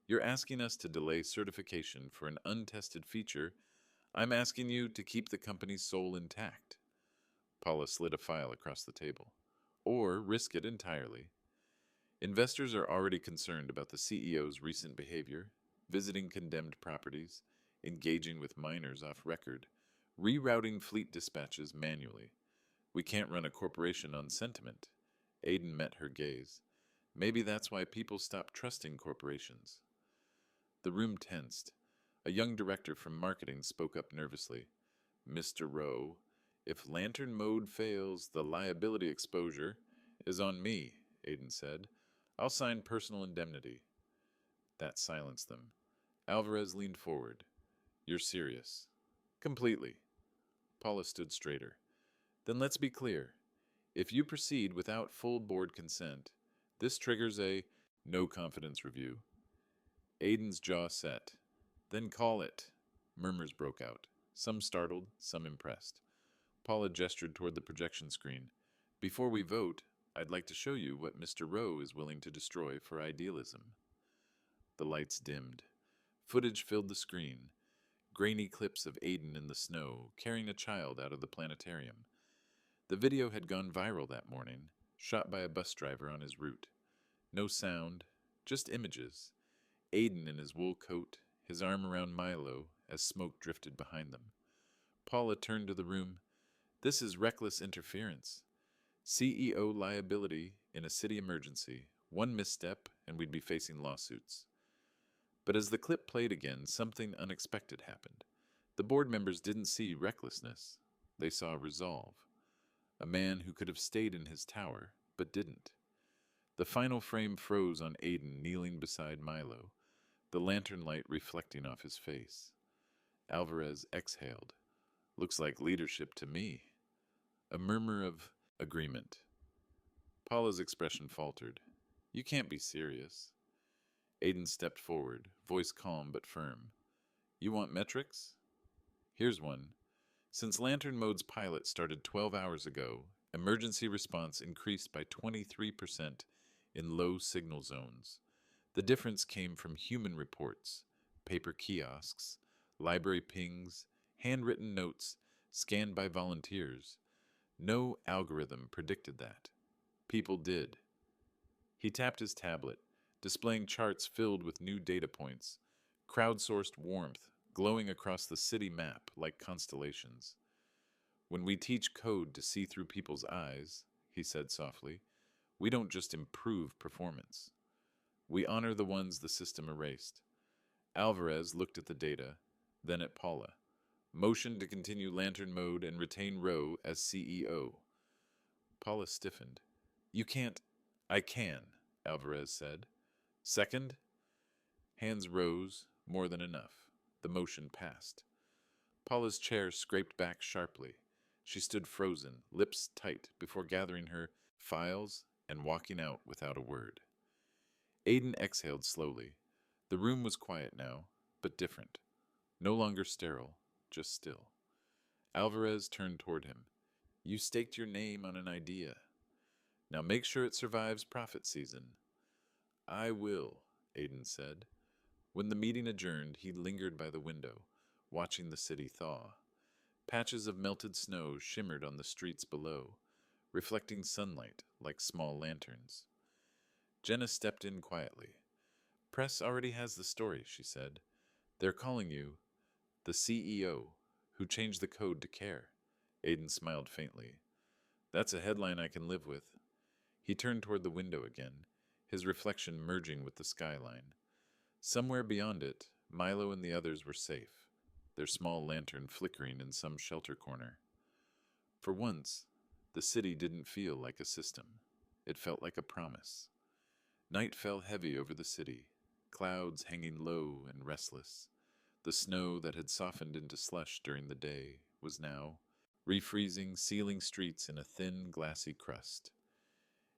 You're asking us to delay certification for an untested feature. I'm asking you to keep the company's soul intact. Paula slid a file across the table. Or risk it entirely. Investors are already concerned about the CEO's recent behavior, visiting condemned properties, engaging with miners off record, rerouting fleet dispatches manually. We can't run a corporation on sentiment. Aiden met her gaze. Maybe that's why people stop trusting corporations. The room tensed. A young director from marketing spoke up nervously. Mr. Rowe, if lantern mode fails, the liability exposure is on me, Aiden said. I'll sign personal indemnity. That silenced them. Alvarez leaned forward. You're serious. Completely. Paula stood straighter. Then let's be clear. If you proceed without full board consent, this triggers a no confidence review. Aiden's jaw set. Then call it. Murmurs broke out, some startled, some impressed. Paula gestured toward the projection screen. Before we vote, I'd like to show you what Mr. Rowe is willing to destroy for idealism. The lights dimmed. Footage filled the screen. Grainy clips of Aiden in the snow, carrying a child out of the planetarium. The video had gone viral that morning, shot by a bus driver on his route. No sound, just images. Aiden in his wool coat, his arm around Milo as smoke drifted behind them. Paula turned to the room. This is reckless interference. CEO liability in a city emergency. One misstep and we'd be facing lawsuits. But as the clip played again, something unexpected happened. The board members didn't see recklessness. They saw resolve. A man who could have stayed in his tower, but didn't. The final frame froze on Aiden kneeling beside Milo, the lantern light reflecting off his face. Alvarez exhaled. Looks like leadership to me. A murmur of agreement. Paula's expression faltered. You can't be serious. Aiden stepped forward, voice calm but firm. You want metrics? Here's one. Since Lantern Mode's pilot started 12 hours ago, emergency response increased by 23% in low signal zones. The difference came from human reports, paper kiosks, Library pings, handwritten notes, scanned by volunteers. No algorithm predicted that. People did. He tapped his tablet, displaying charts filled with new data points, crowdsourced warmth glowing across the city map like constellations. When we teach code to see through people's eyes, he said softly, we don't just improve performance. We honor the ones the system erased. Alvarez looked at the data, then at Paula, motioned to continue lantern mode and retain Rowe as CEO. Paula stiffened. You can't. I can, Alvarez said. Second? Hands rose, more than enough. The motion passed. Paula's chair scraped back sharply. She stood frozen, lips tight, before gathering her files and walking out without a word. Aiden exhaled slowly. The room was quiet now, but different. No longer sterile, just still. Alvarez turned toward him. You staked your name on an idea. Now make sure it survives profit season. I will, Aiden said. When the meeting adjourned, he lingered by the window, watching the city thaw. Patches of melted snow shimmered on the streets below, reflecting sunlight like small lanterns. Jenna stepped in quietly. Press already has the story, she said. They're calling you the CEO, who changed the code to care. Aiden smiled faintly. That's a headline I can live with. He turned toward the window again, his reflection merging with the skyline. Somewhere beyond it, Milo and the others were safe, their small lantern flickering in some shelter corner. For once, the city didn't feel like a system. It felt like a promise. Night fell heavy over the city, clouds hanging low and restless. The snow that had softened into slush during the day was now refreezing, sealing streets in a thin, glassy crust.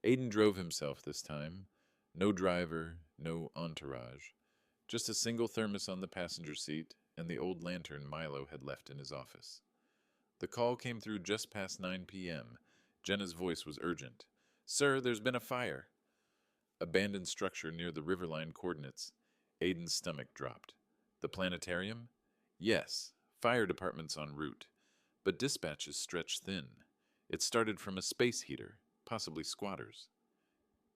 Aiden drove himself this time. No driver, no entourage. Just a single thermos on the passenger seat and the old lantern Milo had left in his office. The call came through just past 9 p.m. Jenna's voice was urgent. Sir, there's been a fire. Abandoned structure near the Riverline coordinates. Aiden's stomach dropped. The planetarium? Yes, fire department's en route. But dispatches stretched thin. It started from a space heater, possibly squatters.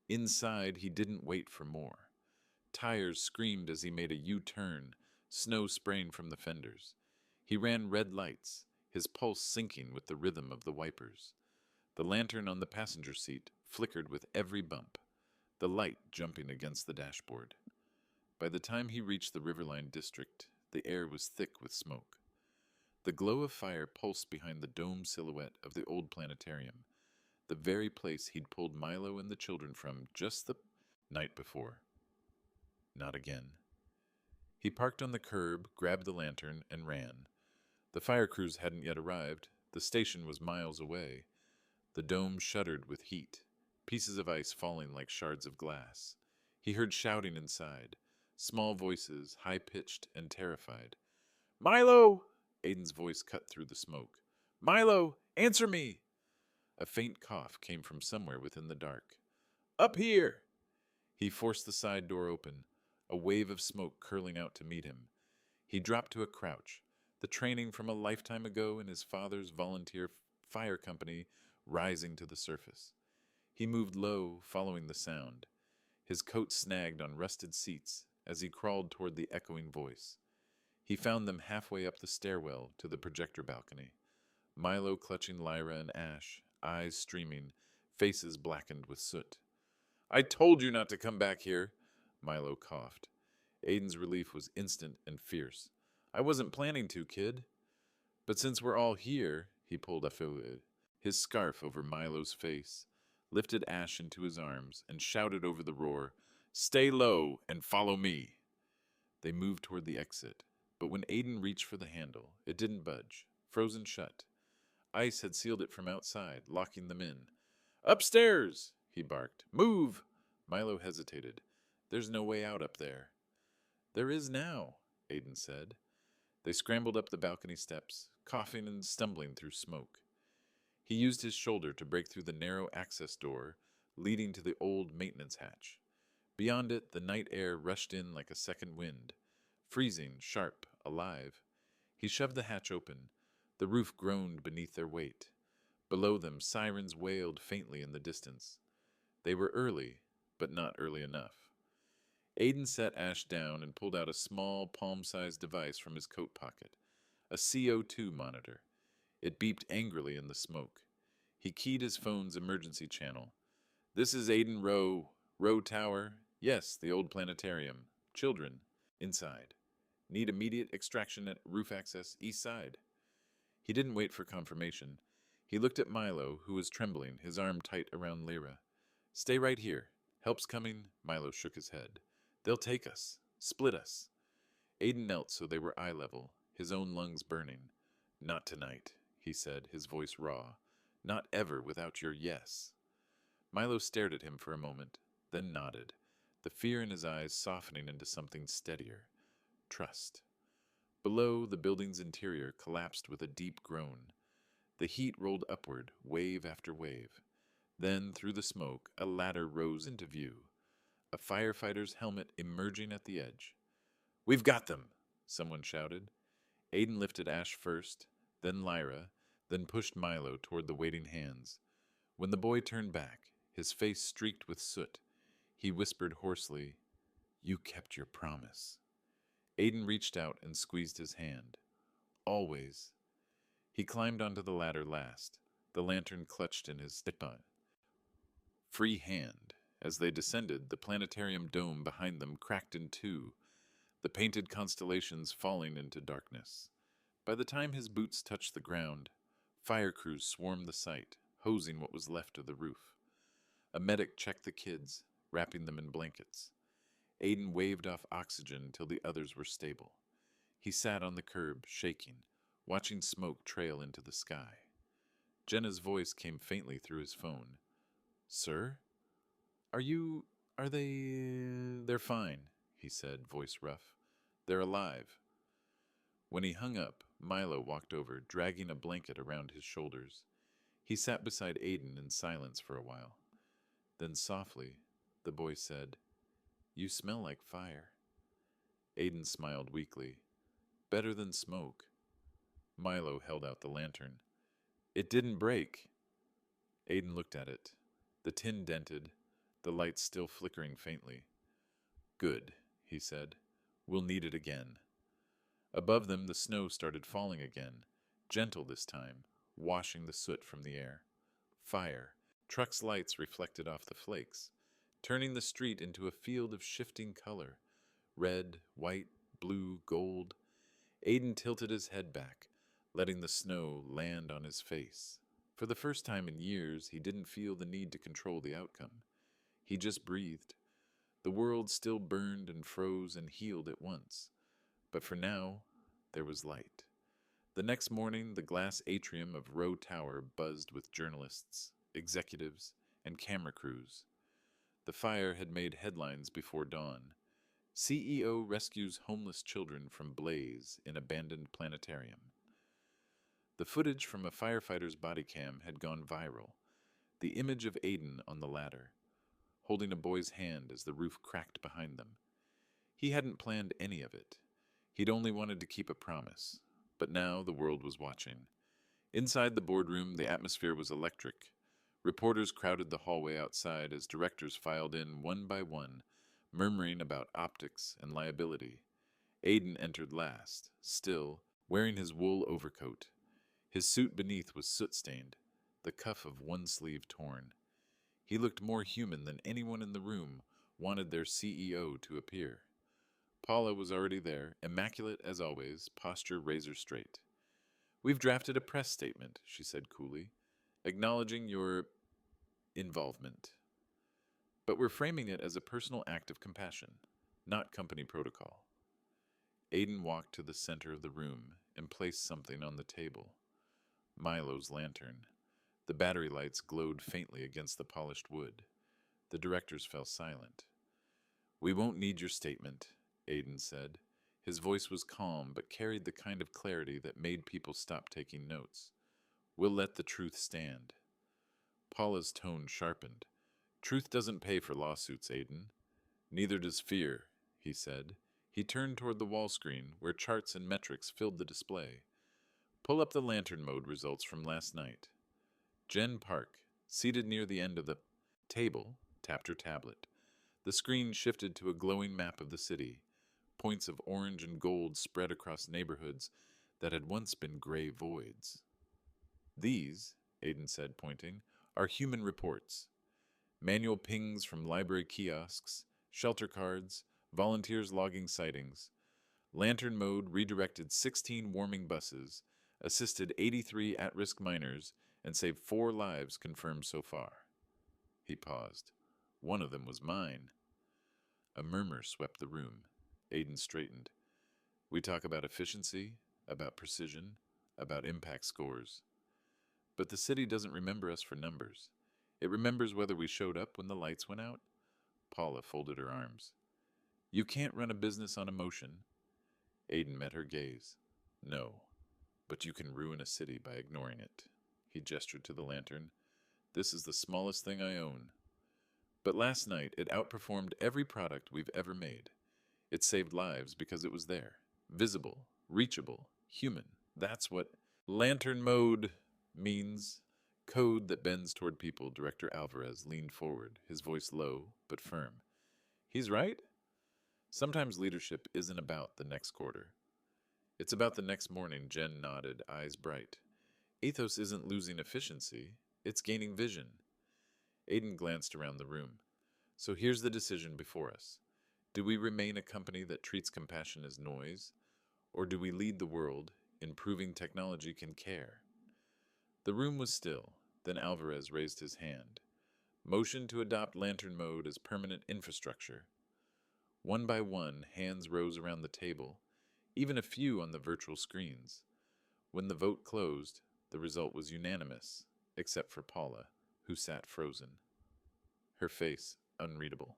Inside, he didn't wait for more. Tires screamed as he made a U-turn, snow spraying from the fenders. He ran red lights, his pulse sinking with the rhythm of the wipers. The lantern on the passenger seat flickered with every bump, the light jumping against the dashboard. By the time he reached the Riverline district, the air was thick with smoke. The glow of fire pulsed behind the dome silhouette of the old planetarium, the very place he'd pulled Milo and the children from just the night before. Not again. He parked on the curb, grabbed the lantern, and ran. The fire crews hadn't yet arrived. The station was miles away. The dome shuddered with heat, pieces of ice falling like shards of glass. He heard shouting inside, small voices, high-pitched and terrified. Milo! Aiden's voice cut through the smoke. Milo, answer me! A faint cough came from somewhere within the dark. Up here! He forced the side door open, a wave of smoke curling out to meet him. He dropped to a crouch, the training from a lifetime ago in his father's volunteer fire company rising to the surface. He moved low, following the sound. His coat snagged on rusted seats as he crawled toward the echoing voice. He found them halfway up the stairwell to the projector balcony. Milo clutching Lyra and Ash, eyes streaming, faces blackened with soot. I told you not to come back here, Milo coughed. Aiden's relief was instant and fierce. I wasn't planning to, kid. But since we're all here, he pulled his scarf over Milo's face, lifted Ash into his arms, and shouted over the roar, Stay low and follow me. They moved toward the exit, but when Aiden reached for the handle, it didn't budge, frozen shut. Ice had sealed it from outside, locking them in. Upstairs, he barked. Move! Milo hesitated. There's no way out up there. There is now, Aiden said. They scrambled up the balcony steps, coughing and stumbling through smoke. He used his shoulder to break through the narrow access door leading to the old maintenance hatch. Beyond it, the night air rushed in like a second wind, freezing, sharp, alive. He shoved the hatch open. The roof groaned beneath their weight. Below them, sirens wailed faintly in the distance. They were early, but not early enough. Aiden set Ash down and pulled out a small, palm-sized device from his coat pocket, a CO2 monitor. It beeped angrily in the smoke. He keyed his phone's emergency channel. "This is Aiden Rowe. Rowe Tower. Yes, the old planetarium. Children. Inside. Need immediate extraction at roof access, east side." He didn't wait for confirmation. He looked at Milo, who was trembling, his arm tight around Lyra. "Stay right here. Help's coming." Milo shook his head. "They'll take us. Split us." Aiden knelt so they were eye level, his own lungs burning. "Not tonight," he said, his voice raw. "Not ever without your yes." Milo stared at him for a moment, then nodded, the fear in his eyes softening into something steadier. Trust. Below, the building's interior collapsed with a deep groan. The heat rolled upward, wave after wave. Then, through the smoke, a ladder rose into view, a firefighter's helmet emerging at the edge. "We've got them!" someone shouted. Aiden lifted Ash first, then Lyra, then pushed Milo toward the waiting hands. When the boy turned back, his face streaked with soot, he whispered hoarsely, "You kept your promise." Aiden reached out and squeezed his hand. "Always." He climbed onto the ladder last, the lantern clutched in his free hand. As they descended, the planetarium dome behind them cracked in two, the painted constellations falling into darkness. By the time his boots touched the ground, fire crews swarmed the site, hosing what was left of the roof. A medic checked the kids, wrapping them in blankets. Aiden waved off oxygen till the others were stable. He sat on the curb, shaking, watching smoke trail into the sky. Jenna's voice came faintly through his phone. "Sir? Are they... They're fine," he said, voice rough. "They're alive." When he hung up, Milo walked over, dragging a blanket around his shoulders. He sat beside Aiden in silence for a while. Then softly, the boy said, "You smell like fire." Aiden smiled weakly. "Better than smoke." Milo held out the lantern. "It didn't break." Aiden looked at it. The tin dented, the light still flickering faintly. "Good," he said. "We'll need it again." Above them, the snow started falling again, gentle this time, washing the soot from the air. Fire. Trucks' lights reflected off the flakes, turning the street into a field of shifting color. Red, white, blue, gold. Aiden tilted his head back, letting the snow land on his face. For the first time in years, he didn't feel the need to control the outcome. He just breathed. The world still burned and froze and healed at once. But for now, there was light. The next morning, the glass atrium of Rowe Tower buzzed with journalists, executives, and camera crews. The fire had made headlines before dawn. CEO rescues homeless children from blaze in abandoned planetarium. The footage from a firefighter's body cam had gone viral. The image of Aiden on the ladder, holding a boy's hand as the roof cracked behind them. He hadn't planned any of it. He'd only wanted to keep a promise. But now the world was watching. Inside the boardroom, the atmosphere was electric. Reporters crowded the hallway outside as directors filed in one by one, murmuring about optics and liability. Aiden entered last, still, wearing his wool overcoat. His suit beneath was soot-stained, the cuff of one sleeve torn. He looked more human than anyone in the room wanted their CEO to appear. Paula was already there, immaculate as always, posture razor straight. "We've drafted a press statement," she said coolly, "acknowledging your involvement. But we're framing it as a personal act of compassion, not company protocol." Aiden walked to the center of the room and placed something on the table. Milo's lantern. The battery lights glowed faintly against the polished wood. The directors fell silent. "We won't need your statement," Aiden said. His voice was calm, but carried the kind of clarity that made people stop taking notes. "We'll let the truth stand." Paula's tone sharpened. "Truth doesn't pay for lawsuits, Aiden." "Neither does fear," he said. He turned toward the wall screen, where charts and metrics filled the display. Pull up the lantern mode results from last night. Jen Park, seated near the end of the table, tapped her tablet. The screen shifted to a glowing map of the city, points of orange and gold spread across neighborhoods that had once been gray voids. These, Aiden said, pointing, are human reports. Manual pings from library kiosks, shelter cards, volunteers logging sightings. Lantern mode redirected 16 warming buses, assisted 83 at-risk miners, and saved 4 lives confirmed so far. He paused. One of them was mine. A murmur swept the room. Aiden straightened. We talk about efficiency, about precision, about impact scores. But the city doesn't remember us for numbers. It remembers whether we showed up when the lights went out. Paula folded her arms. You can't run a business on emotion. Aiden met her gaze. No, but you can ruin a city by ignoring it. He gestured to the lantern. This is the smallest thing I own. But last night, it outperformed every product we've ever made. It saved lives because it was there. Visible, reachable, human. That's what lantern mode means. Code that bends toward people. Director Alvarez leaned forward, his voice low but firm. He's right. Sometimes leadership isn't about the next quarter. It's about the next morning. Jen nodded, eyes bright. Ethos isn't losing efficiency, it's gaining vision. Aiden glanced around the room. So here's the decision before us. Do we remain a company that treats compassion as noise, or do we lead the world in proving technology can care? The room was still. Then Alvarez raised his hand. Motion to adopt lantern mode as permanent infrastructure. One by one, hands rose around the table, even a few on the virtual screens. When the vote closed, the result was unanimous, except for Paula, who sat frozen, her face unreadable.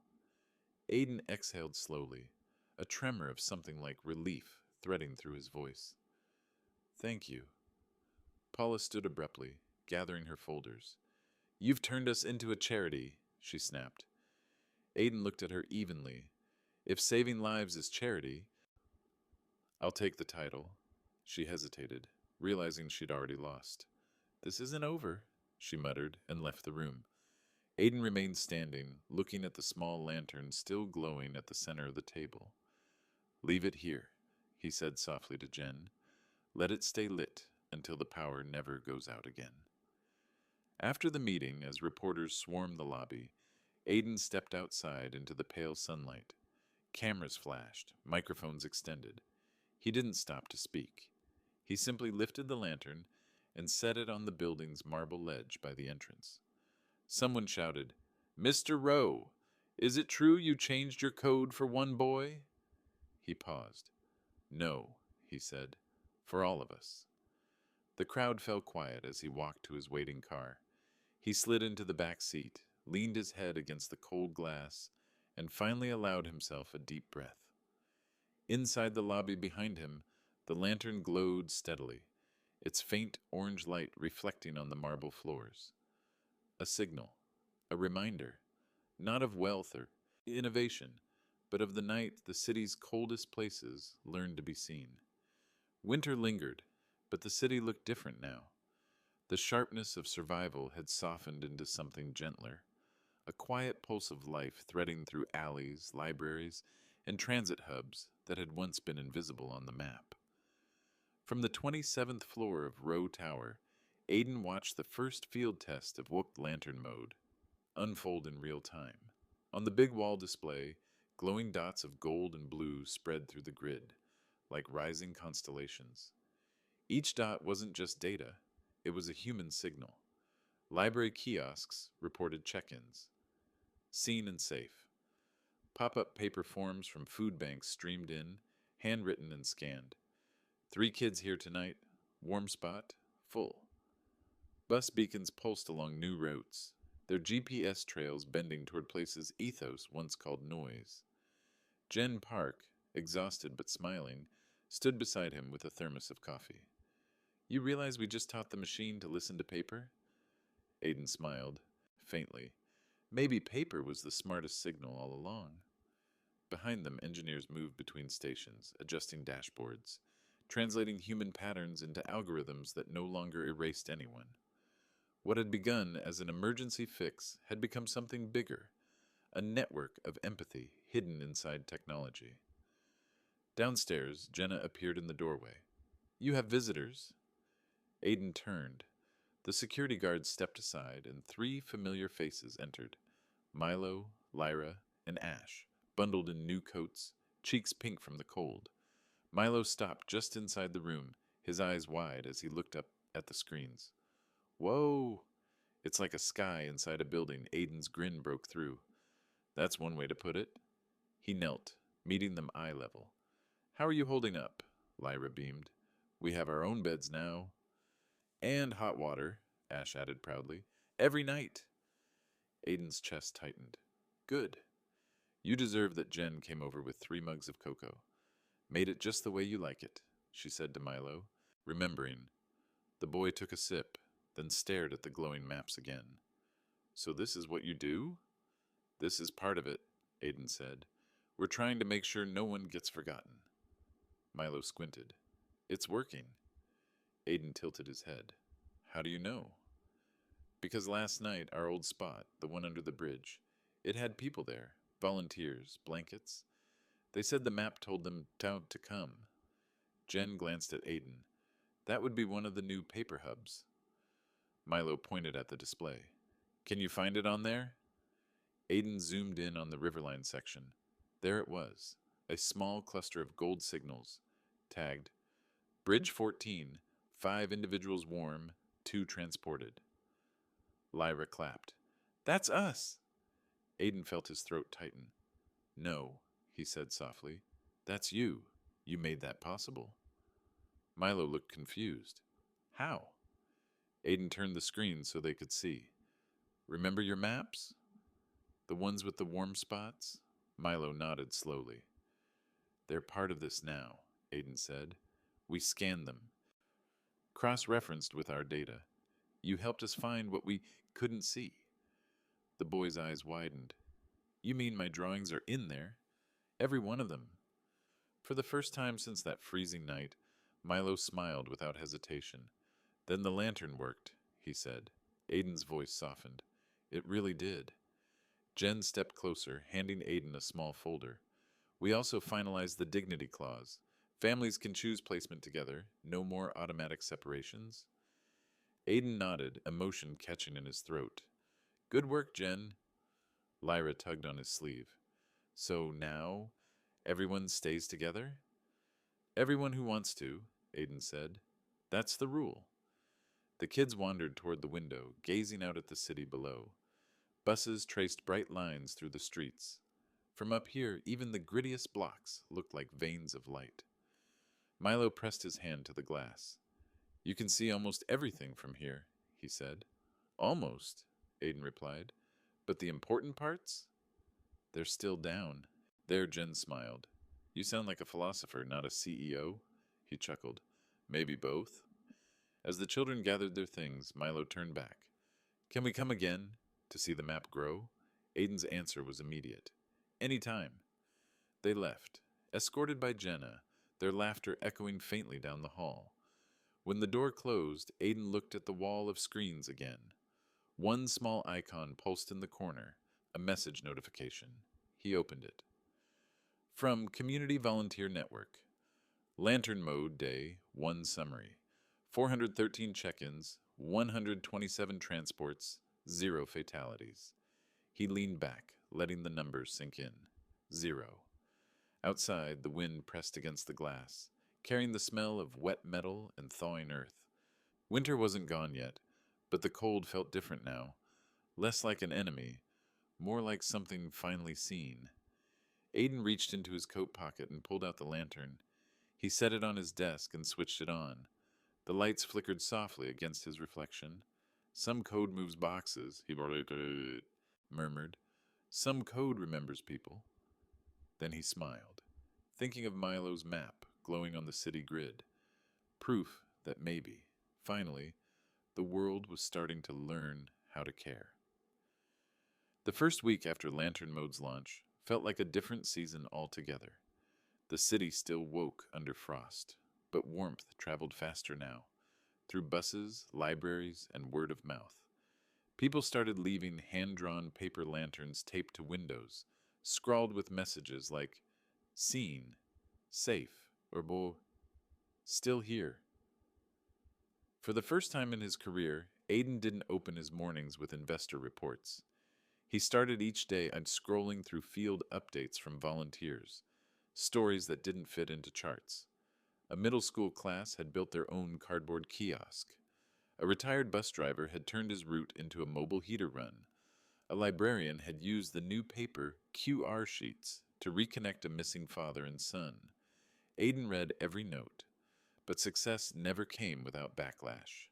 Aiden exhaled slowly, a tremor of something like relief threading through his voice. Thank you. Paula stood abruptly, gathering her folders. You've turned us into a charity, she snapped. Aiden looked at her evenly. If saving lives is charity, I'll take the title. She hesitated, realizing she'd already lost. This isn't over, she muttered, and left the room. Aiden remained standing, looking at the small lantern still glowing at the center of the table. Leave it here, he said softly to Jen. Let it stay lit until the power never goes out again. After the meeting, as reporters swarmed the lobby, Aiden stepped outside into the pale sunlight. Cameras flashed, microphones extended. He didn't stop to speak. He simply lifted the lantern and set it on the building's marble ledge by the entrance. Someone shouted, Mr. Rowe, is it true you changed your code for one boy? He paused. No, he said, for all of us. The crowd fell quiet as he walked to his waiting car. He slid into the back seat, leaned his head against the cold glass, and finally allowed himself a deep breath. Inside the lobby behind him, the lantern glowed steadily, its faint orange light reflecting on the marble floors. A signal, a reminder, not of wealth or innovation, but of the night the city's coldest places learned to be seen. Winter lingered, but the city looked different now. The sharpness of survival had softened into something gentler, a quiet pulse of life threading through alleys, libraries, and transit hubs that had once been invisible on the map. From the 27th floor of Row Tower, Aiden watched the first field test of Wooked Lantern Mode unfold in real time. On the big wall display, glowing dots of gold and blue spread through the grid, like rising constellations. Each dot wasn't just data, it was a human signal. Library kiosks reported check-ins. Seen and safe. Pop-up paper forms from food banks streamed in, handwritten and scanned. 3 kids here tonight, warm spot, full. Bus beacons pulsed along new routes, their GPS trails bending toward places Ethos once called noise. Jen Park, exhausted but smiling, stood beside him with a thermos of coffee. You realize we just taught the machine to listen to paper? Aiden smiled, faintly. Maybe paper was the smartest signal all along. Behind them, engineers moved between stations, adjusting dashboards, translating human patterns into algorithms that no longer erased anyone. What had begun as an emergency fix had become something bigger, a network of empathy hidden inside technology. Downstairs, Jenna appeared in the doorway. "You have visitors." Aiden turned. The security guard stepped aside, and three familiar faces entered: Milo, Lyra, and Ash, bundled in new coats, cheeks pink from the cold. Milo stopped just inside the room, his eyes wide as he looked up at the screens. "Whoa!" It's like a sky inside a building. Aiden's grin broke through. "That's one way to put it." He knelt, meeting them eye level. "How are you holding up?" Lyra beamed. "We have our own beds now." "And hot water," Ash added proudly. "Every night." Aiden's chest tightened. "Good. You deserve that." Jen came over with 3 mugs of cocoa. "Made it just the way you like it," she said to Milo, remembering. The boy took a sip, then stared at the glowing maps again. "So this is what you do?" "This is part of it," Aiden said. "We're trying to make sure no one gets forgotten." Milo squinted. "It's working." Aiden tilted his head. "How do you know?" "Because last night, our old spot, the one under the bridge, it had people there, volunteers, blankets. They said the map told them to come." Jen glanced at Aiden. "That would be one of the new paper hubs." Milo pointed at the display. "Can you find it on there?" Aiden zoomed in on the Riverline section. There it was, a small cluster of gold signals, tagged Bridge 14, 5 individuals warm, 2 transported. Lyra clapped. "That's us!" Aiden felt his throat tighten. "No," he said softly. "That's you. You made that possible." Milo looked confused. "How?" Aiden turned the screen so they could see. "Remember your maps? The ones with the warm spots?" Milo nodded slowly. "They're part of this now," Aiden said. "We scanned them, cross-referenced with our data. You helped us find what we couldn't see." The boy's eyes widened. "You mean my drawings are in there? Every one of them?" For the first time since that freezing night, Milo smiled without hesitation. "Then the lantern worked," he said. Aiden's voice softened. "It really did." Jen stepped closer, handing Aiden a small folder. "We also finalized the dignity clause. Families can choose placement together, no more automatic separations." Aiden nodded, emotion catching in his throat. "Good work, Jen." Lyra tugged on his sleeve. "So now, everyone stays together?" "Everyone who wants to," Aiden said. "That's the rule." The kids wandered toward the window, gazing out at the city below. Buses traced bright lines through the streets. From up here, even the grittiest blocks looked like veins of light. Milo pressed his hand to the glass. "You can see almost everything from here," he said. "Almost," Aiden replied. "But the important parts? They're still down." There, Jen smiled. "You sound like a philosopher, not a CEO." He chuckled. "Maybe both." As the children gathered their things, Milo turned back. "Can we come again to see the map grow?" Aiden's answer was immediate. "Any time." They left, escorted by Jenna, their laughter echoing faintly down the hall. When the door closed, Aiden looked at the wall of screens again. One small icon pulsed in the corner, a message notification. He opened it. From Community Volunteer Network. Lantern Mode Day 1 Summary. 413 check-ins, 127 transports, 0 fatalities. He leaned back, letting the numbers sink in. 0. Outside, the wind pressed against the glass, carrying the smell of wet metal and thawing earth. Winter wasn't gone yet, but the cold felt different now. Less like an enemy, more like something finally seen. Aiden reached into his coat pocket and pulled out the lantern. He set it on his desk and switched it on. The lights flickered softly against his reflection. "Some code moves boxes," he murmured. "Some code remembers people." Then he smiled, thinking of Milo's map glowing on the city grid. Proof that maybe, finally, the world was starting to learn how to care. The first week after Lantern Mode's launch, felt like a different season altogether. The city still woke under frost, but warmth traveled faster now, through buses, libraries, and word of mouth. People started leaving hand-drawn paper lanterns taped to windows, scrawled with messages like, "Seen," "Safe," or "Still here." For the first time in his career, Aiden didn't open his mornings with investor reports. He started each day on scrolling through field updates from volunteers, stories that didn't fit into charts. A middle school class had built their own cardboard kiosk. A retired bus driver had turned his route into a mobile heater run. A librarian had used the new paper QR sheets to reconnect a missing father and son. Aiden read every note, but success never came without backlash.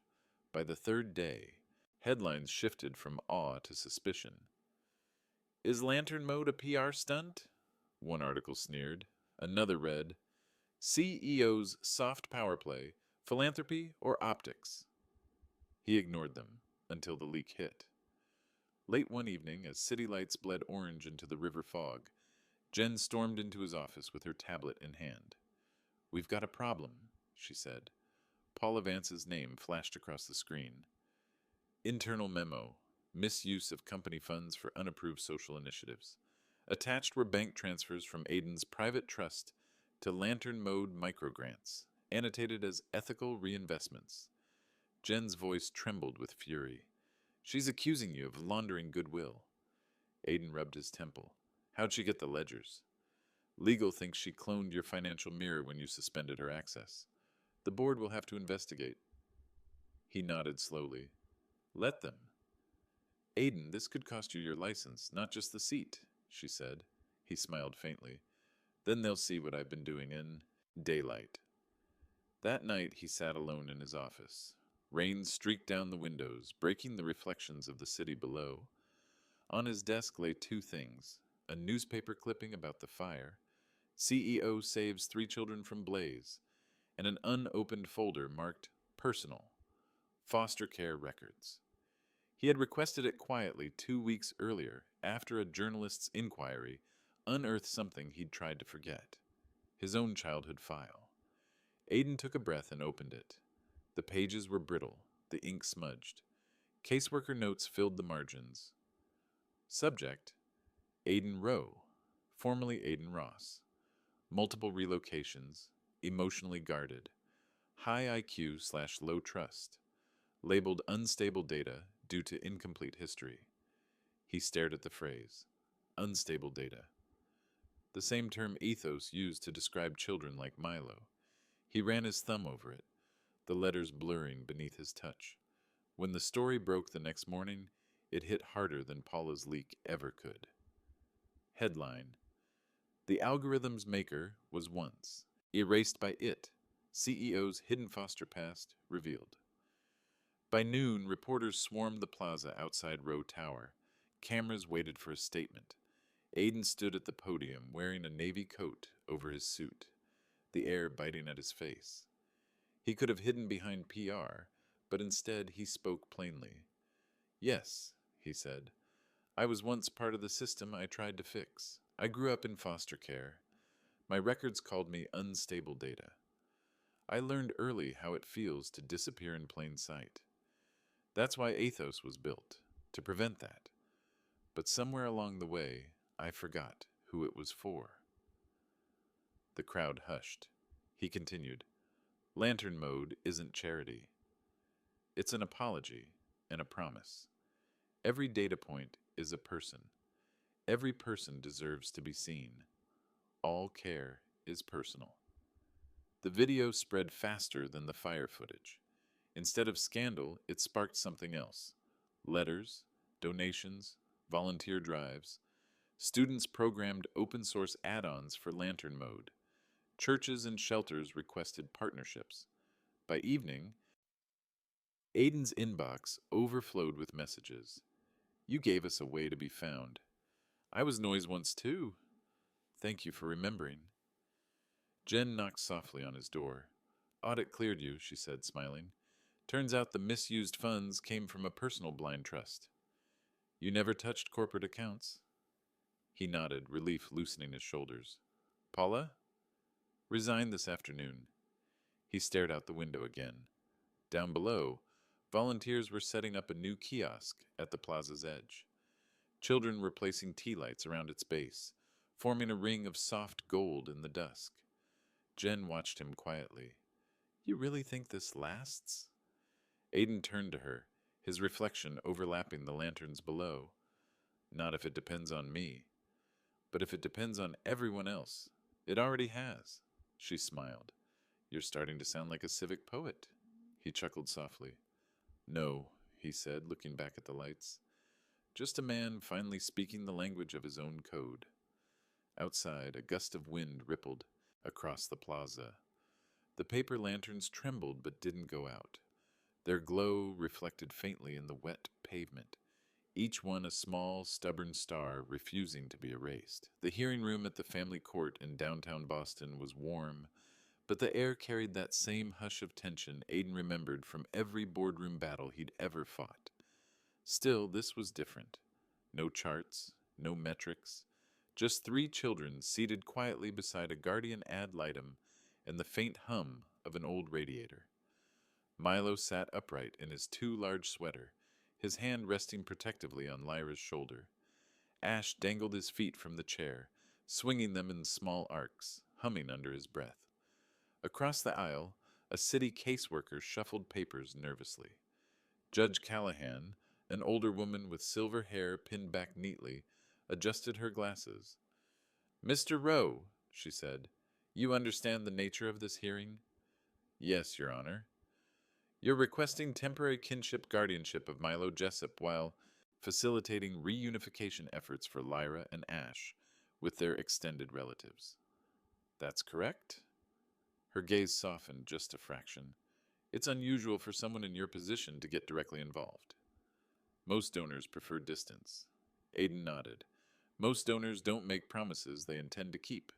By the third day, headlines shifted from awe to suspicion. "Is lantern mode a PR stunt?" One article sneered. Another read, "CEO's soft power play, philanthropy, or optics?" He ignored them until the leak hit. Late one evening, as city lights bled orange into the river fog, Jen stormed into his office with her tablet in hand. "We've got a problem," she said. Paula Vance's name flashed across the screen. Internal memo. Misuse of company funds for unapproved social initiatives. Attached were bank transfers from Aiden's private trust to Lantern Mode microgrants, annotated as ethical reinvestments. Jen's voice trembled with fury. "She's accusing you of laundering goodwill." Aiden rubbed his temple. "How'd she get the ledgers?" "Legal thinks she cloned your financial mirror when you suspended her access. The board will have to investigate." He nodded slowly. "Let them." "Aiden, this could cost you your license, not just the seat," she said. He smiled faintly. "Then they'll see what I've been doing in daylight." That night he sat alone in his office. Rain streaked down the windows, breaking the reflections of the city below. On his desk lay two things: a newspaper clipping about the fire, "CEO saves 3 children from blaze," and an unopened folder marked "Personal," foster care records. He had requested it quietly 2 weeks earlier, after a journalist's inquiry unearthed something he'd tried to forget: his own childhood file. Aiden took a breath and opened it. The pages were brittle, the ink smudged. Caseworker notes filled the margins. Subject: Aiden Rowe, formerly Aiden Ross. Multiple relocations, emotionally guarded. High IQ/low trust. Labeled unstable data due to incomplete history. He stared at the phrase, unstable data. The same term ethos used to describe children like Milo. He ran his thumb over it, the letters blurring beneath his touch. When the story broke the next morning, it hit harder than Paula's leak ever could. Headline: The algorithm's maker was once erased by it. CEO's hidden foster past revealed. By noon, reporters swarmed the plaza outside Row Tower. Cameras waited for a statement. Aiden stood at the podium wearing a navy coat over his suit, the air biting at his face. He could have hidden behind PR, but instead he spoke plainly. "Yes," he said, "I was once part of the system I tried to fix. I grew up in foster care. My records called me unstable data. I learned early how it feels to disappear in plain sight. That's why Athos was built, to prevent that. But somewhere along the way, I forgot who it was for." The crowd hushed. He continued, "Lantern mode isn't charity. It's an apology and a promise. Every data point is a person. Every person deserves to be seen. All care is personal." The video spread faster than the fire footage. Instead of scandal, it sparked something else. Letters, donations, volunteer drives. Students programmed open-source add-ons for Lantern Mode. Churches and shelters requested partnerships. By evening, Aiden's inbox overflowed with messages. "You gave us a way to be found. I was noise once too. Thank you for remembering." Jen knocked softly on his door. "Audit cleared you," she said, smiling. "Turns out the misused funds came from a personal blind trust. You never touched corporate accounts." He nodded, relief loosening his shoulders. Paula? Resigned this afternoon. He stared out the window again. Down below, volunteers were setting up a new kiosk at the plaza's edge. Children were placing tea lights around its base, forming a ring of soft gold in the dusk. Jen watched him quietly. You really think this lasts? Aiden turned to her, his reflection overlapping the lanterns below. Not if it depends on me. But if it depends on everyone else, it already has. She smiled. You're starting to sound like a civic poet. He chuckled softly. No, he said, looking back at the lights. Just a man finally speaking the language of his own code. Outside, a gust of wind rippled across the plaza. The paper lanterns trembled but didn't go out. Their glow reflected faintly in the wet pavement, each one a small, stubborn star refusing to be erased. The hearing room at the family court in downtown Boston was warm, but the air carried that same hush of tension Aiden remembered from every boardroom battle he'd ever fought. Still, this was different. No charts, no metrics, just 3 children seated quietly beside a guardian ad litem and the faint hum of an old radiator. Milo sat upright in his too large sweater, his hand resting protectively on Lyra's shoulder. Ash dangled his feet from the chair, swinging them in small arcs, humming under his breath. Across the aisle, a city caseworker shuffled papers nervously. Judge Callahan, an older woman with silver hair pinned back neatly, adjusted her glasses. Mr. Rowe, she said, you understand the nature of this hearing? Yes, Your Honor. You're requesting temporary kinship guardianship of Milo Jessup while facilitating reunification efforts for Lyra and Ash with their extended relatives. That's correct? Her gaze softened just a fraction. It's unusual for someone in your position to get directly involved. Most donors prefer distance. Aiden nodded. Most donors don't make promises they intend to keep.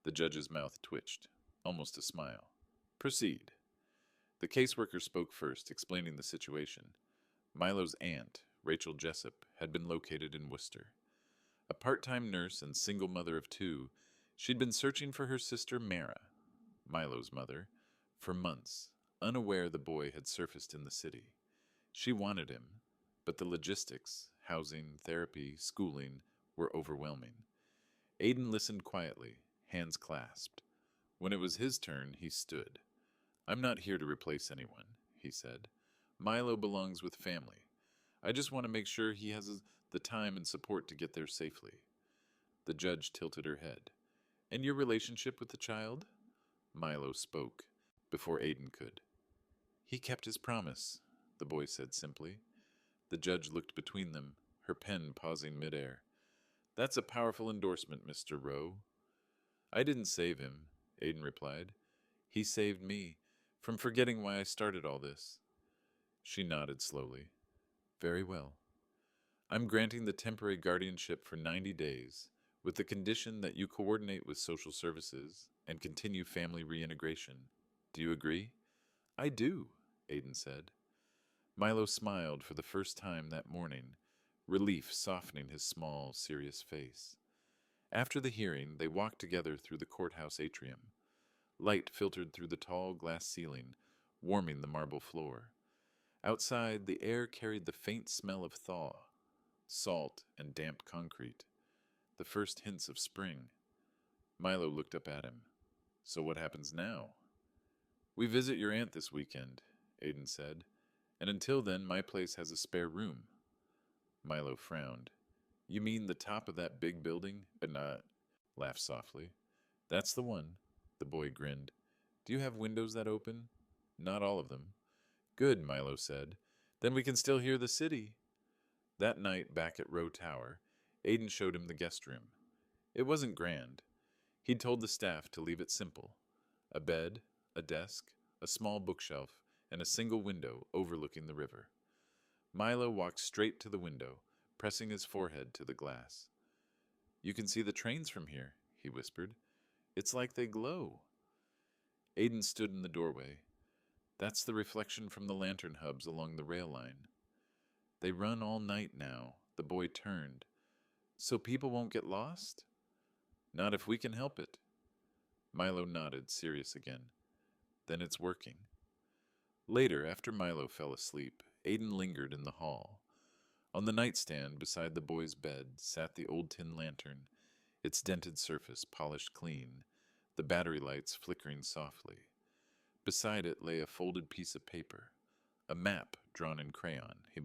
The judge's mouth twitched, almost a smile. Proceed. The caseworker spoke first, explaining the situation. Milo's aunt, Rachel Jessup, had been located in Worcester. A part-time nurse and single mother of 2, she'd been searching for her sister Mara, Milo's mother, for months, unaware the boy had surfaced in the city. She wanted him, but the logistics, housing, therapy, schooling, were overwhelming. Aiden listened quietly, hands clasped. When it was his turn, he stood. I'm not here to replace anyone, he said. Milo belongs with family. I just want to make sure he has the time and support to get there safely. The judge tilted her head. And your relationship with the child? Milo spoke, before Aiden could. He kept his promise, the boy said simply. The judge looked between them, her pen pausing midair. That's a powerful endorsement, Mr. Rowe. I didn't save him, Aiden replied. He saved me, from forgetting why I started all this. She nodded slowly. Very well. I'm granting the temporary guardianship for 90 days, with the condition that you coordinate with social services and continue family reintegration. Do you agree? I do, Aiden said. Milo smiled for the first time that morning, relief softening his small, serious face. After the hearing, they walked together through the courthouse atrium. Light filtered through the tall glass ceiling, warming the marble floor. Outside, the air carried the faint smell of thaw, salt and damp concrete, the first hints of spring. Milo looked up at him. So what happens now? We visit your aunt this weekend, Aiden said, and until then my place has a spare room. Milo frowned. You mean the top of that big building? Laughed softly. That's the one, the boy grinned. Do you have windows that open? Not all of them. Good, Milo said. Then we can still hear the city. That night, back at Row Tower, Aiden showed him the guest room. It wasn't grand. He'd told the staff to leave it simple. A bed, a desk, a small bookshelf, and a single window overlooking the river. Milo walked straight to the window, pressing his forehead to the glass. You can see the trains from here, he whispered. It's like they glow. Aiden stood in the doorway. That's the reflection from the lantern hubs along the rail line. They run all night now, the boy turned. So people won't get lost? Not if we can help it. Milo nodded, serious again. Then it's working. Later, after Milo fell asleep, Aiden lingered in the hall. On the nightstand beside the boy's bed sat the old tin lantern, its dented surface polished clean, the battery lights flickering softly. Beside it lay a folded piece of paper, a map drawn in crayon. He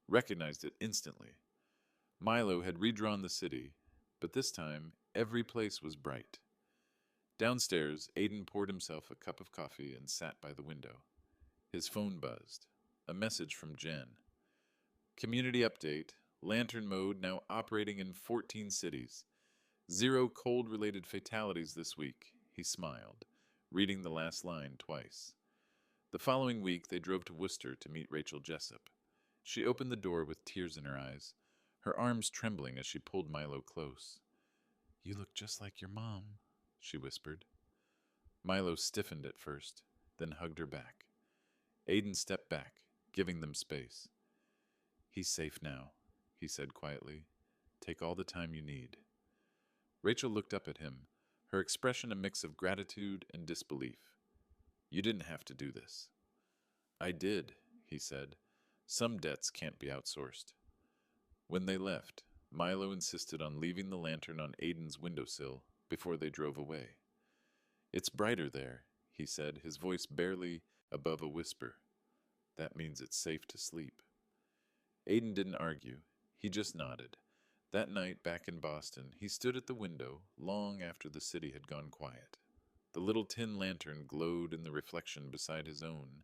recognized it instantly. Milo had redrawn the city, but this time every place was bright. Downstairs, Aiden poured himself a cup of coffee and sat by the window. His phone buzzed. A message from Jen. Community update. Lantern mode now operating in 14 cities. 0 cold-related fatalities this week. He smiled, reading the last line twice. The following week, they drove to Worcester to meet Rachel Jessup. She opened the door with tears in her eyes, her arms trembling as she pulled Milo close. "You look just like your mom," she whispered. Milo stiffened at first, then hugged her back. Aiden stepped back, giving them space. "He's safe now," he said quietly. "Take all the time you need." Rachel looked up at him, her expression a mix of gratitude and disbelief. "You didn't have to do this." "I did," he said. "Some debts can't be outsourced." When they left, Milo insisted on leaving the lantern on Aiden's windowsill before they drove away. "It's brighter there," he said, his voice barely above a whisper. "That means it's safe to sleep." Aiden didn't argue. He just nodded. That night, back in Boston, he stood at the window long after the city had gone quiet. The little tin lantern glowed in the reflection beside his own,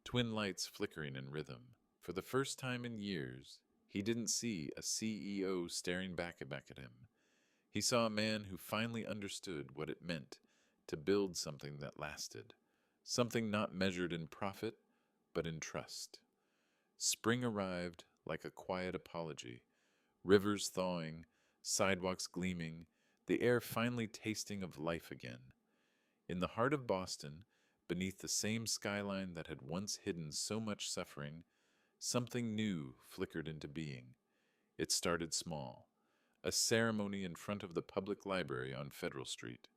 twin lights flickering in rhythm. For the first time in years, he didn't see a CEO staring back at him. He saw a man who finally understood what it meant to build something that lasted, something not measured in profit, but in trust. Spring arrived like a quiet apology, rivers thawing, sidewalks gleaming, the air finally tasting of life again. In the heart of Boston, beneath the same skyline that had once hidden so much suffering, something new flickered into being. It started small, a ceremony in front of the public library on Federal Street.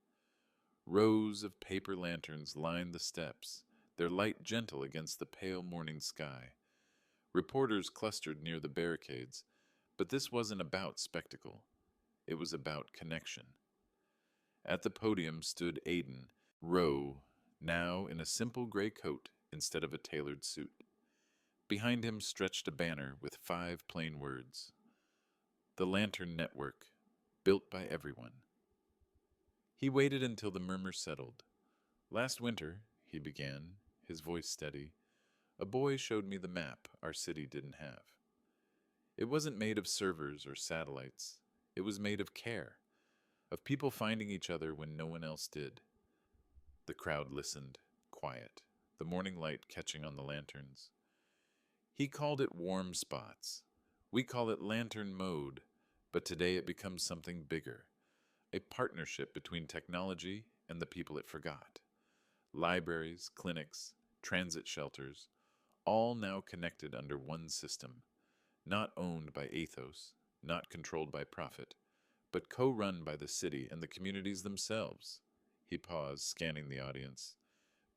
Rows of paper lanterns lined the steps, their light gentle against the pale morning sky. Reporters clustered near the barricades, but this wasn't about spectacle. It was about connection. At the podium stood Aiden, Rowe, now in a simple gray coat instead of a tailored suit. Behind him stretched a banner with 5 plain words. The Lantern Network, built by everyone. He waited until the murmur settled. "Last winter," he began, his voice steady, "a boy showed me the map our city didn't have. It wasn't made of servers or satellites. It was made of care, of people finding each other when no one else did." The crowd listened, quiet, the morning light catching on the lanterns. He called it warm spots. We call it lantern mode, but today it becomes something bigger, a partnership between technology and the people it forgot. Libraries, clinics, transit shelters, all now connected under one system, not owned by ethos, not controlled by profit, but co-run by the city and the communities themselves. He paused, scanning the audience.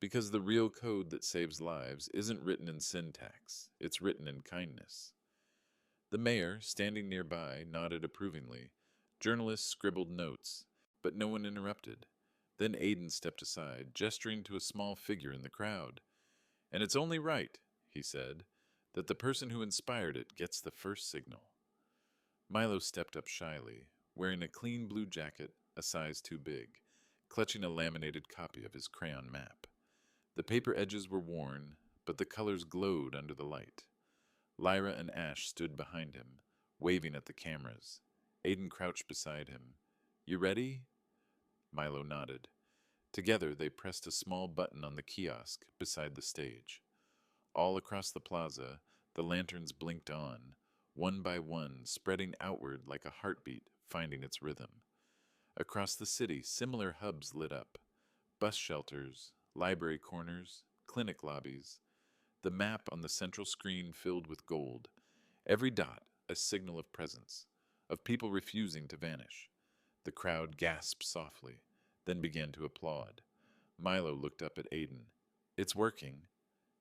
Because the real code that saves lives isn't written in syntax, it's written in kindness. The mayor, standing nearby, nodded approvingly. Journalists scribbled notes, but no one interrupted. Then Aiden stepped aside, gesturing to a small figure in the crowd. "And it's only right," he said, "that the person who inspired it gets the first signal." Milo stepped up shyly, wearing a clean blue jacket, a size too big, clutching a laminated copy of his crayon map. The paper edges were worn, but the colors glowed under the light. Lyra and Ash stood behind him, waving at the cameras. Aiden crouched beside him. "You ready?" Milo nodded. Together, they pressed a small button on the kiosk beside the stage. All across the plaza, the lanterns blinked on, one by one, spreading outward like a heartbeat, finding its rhythm. Across the city, similar hubs lit up. Bus shelters, library corners, clinic lobbies. The map on the central screen filled with gold. Every dot a signal of presence. of people refusing to vanish. The crowd gasped softly, then began to applaud. Milo looked up at Aiden. "It's working."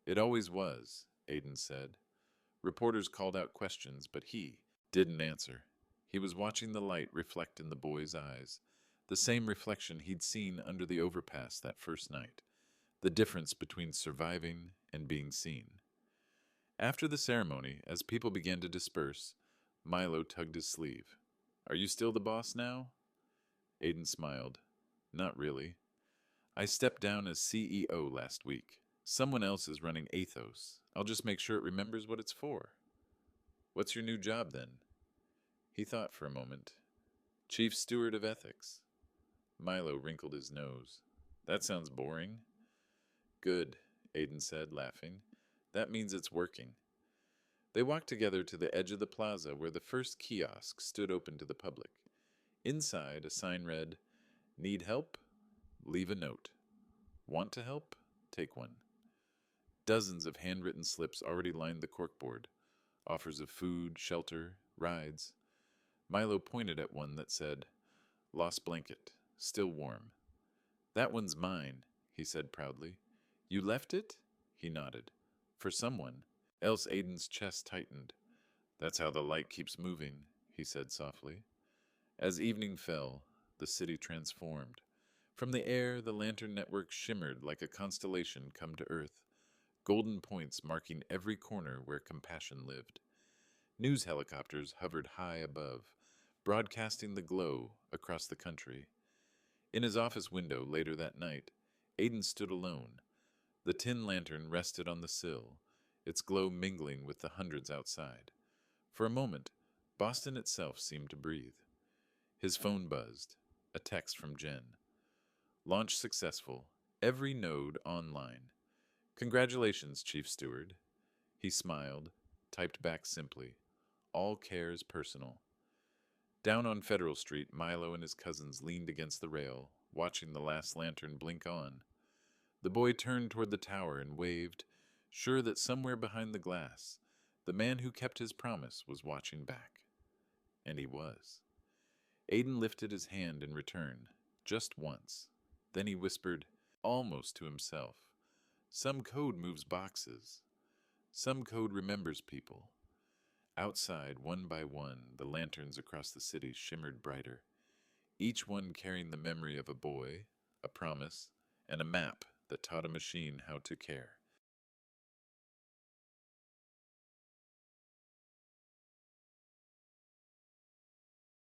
"It always was," Aiden said. Reporters called out questions, but he didn't answer. He was watching the light reflect in the boy's eyes, the same reflection he'd seen under the overpass that first night, the difference between surviving and being seen. After the ceremony, as people began to disperse, Milo tugged his sleeve. "Are you still the boss now?" Aiden smiled. "Not really. I stepped down as CEO last week. Someone else is running Athos. I'll just make sure it remembers what it's for." "What's your new job, then?" He thought for a moment. "Chief Steward of Ethics." Milo wrinkled his nose. "That sounds boring." "Good," Aiden said, laughing. "That means it's working." They walked together to the edge of the plaza where the first kiosk stood open to the public. Inside, a sign read, "Need help? Leave a note. Want to help? Take one." Dozens of handwritten slips already lined the corkboard. Offers of food, shelter, rides. Milo pointed at one that said, "Lost blanket. Still warm." "That one's mine," he said proudly. "You left it?" He nodded. "For someone." Else Aiden's chest tightened. "That's how the light keeps moving," he said softly. As evening fell, the city transformed. From the air, the lantern network shimmered like a constellation come to earth, golden points marking every corner where compassion lived. News helicopters hovered high above, broadcasting the glow across the country. In his office window later that night, Aiden stood alone. The tin lantern rested on the sill, its glow mingling with the hundreds outside. For a moment, Boston itself seemed to breathe. His phone buzzed, a text from Jen. "Launch successful. Every node online. Congratulations, Chief Steward." He smiled, typed back simply, "All cares personal." Down on Federal Street, Milo and his cousins leaned against the rail, watching the last lantern blink on. The boy turned toward the tower and waved, sure that somewhere behind the glass, the man who kept his promise was watching back. And he was. Aiden lifted his hand in return, just once. Then he whispered, almost to himself, "Some code moves boxes. Some code remembers people." Outside, one by one, the lanterns across the city shimmered brighter, each one carrying the memory of a boy, a promise, and a map that taught a machine how to care.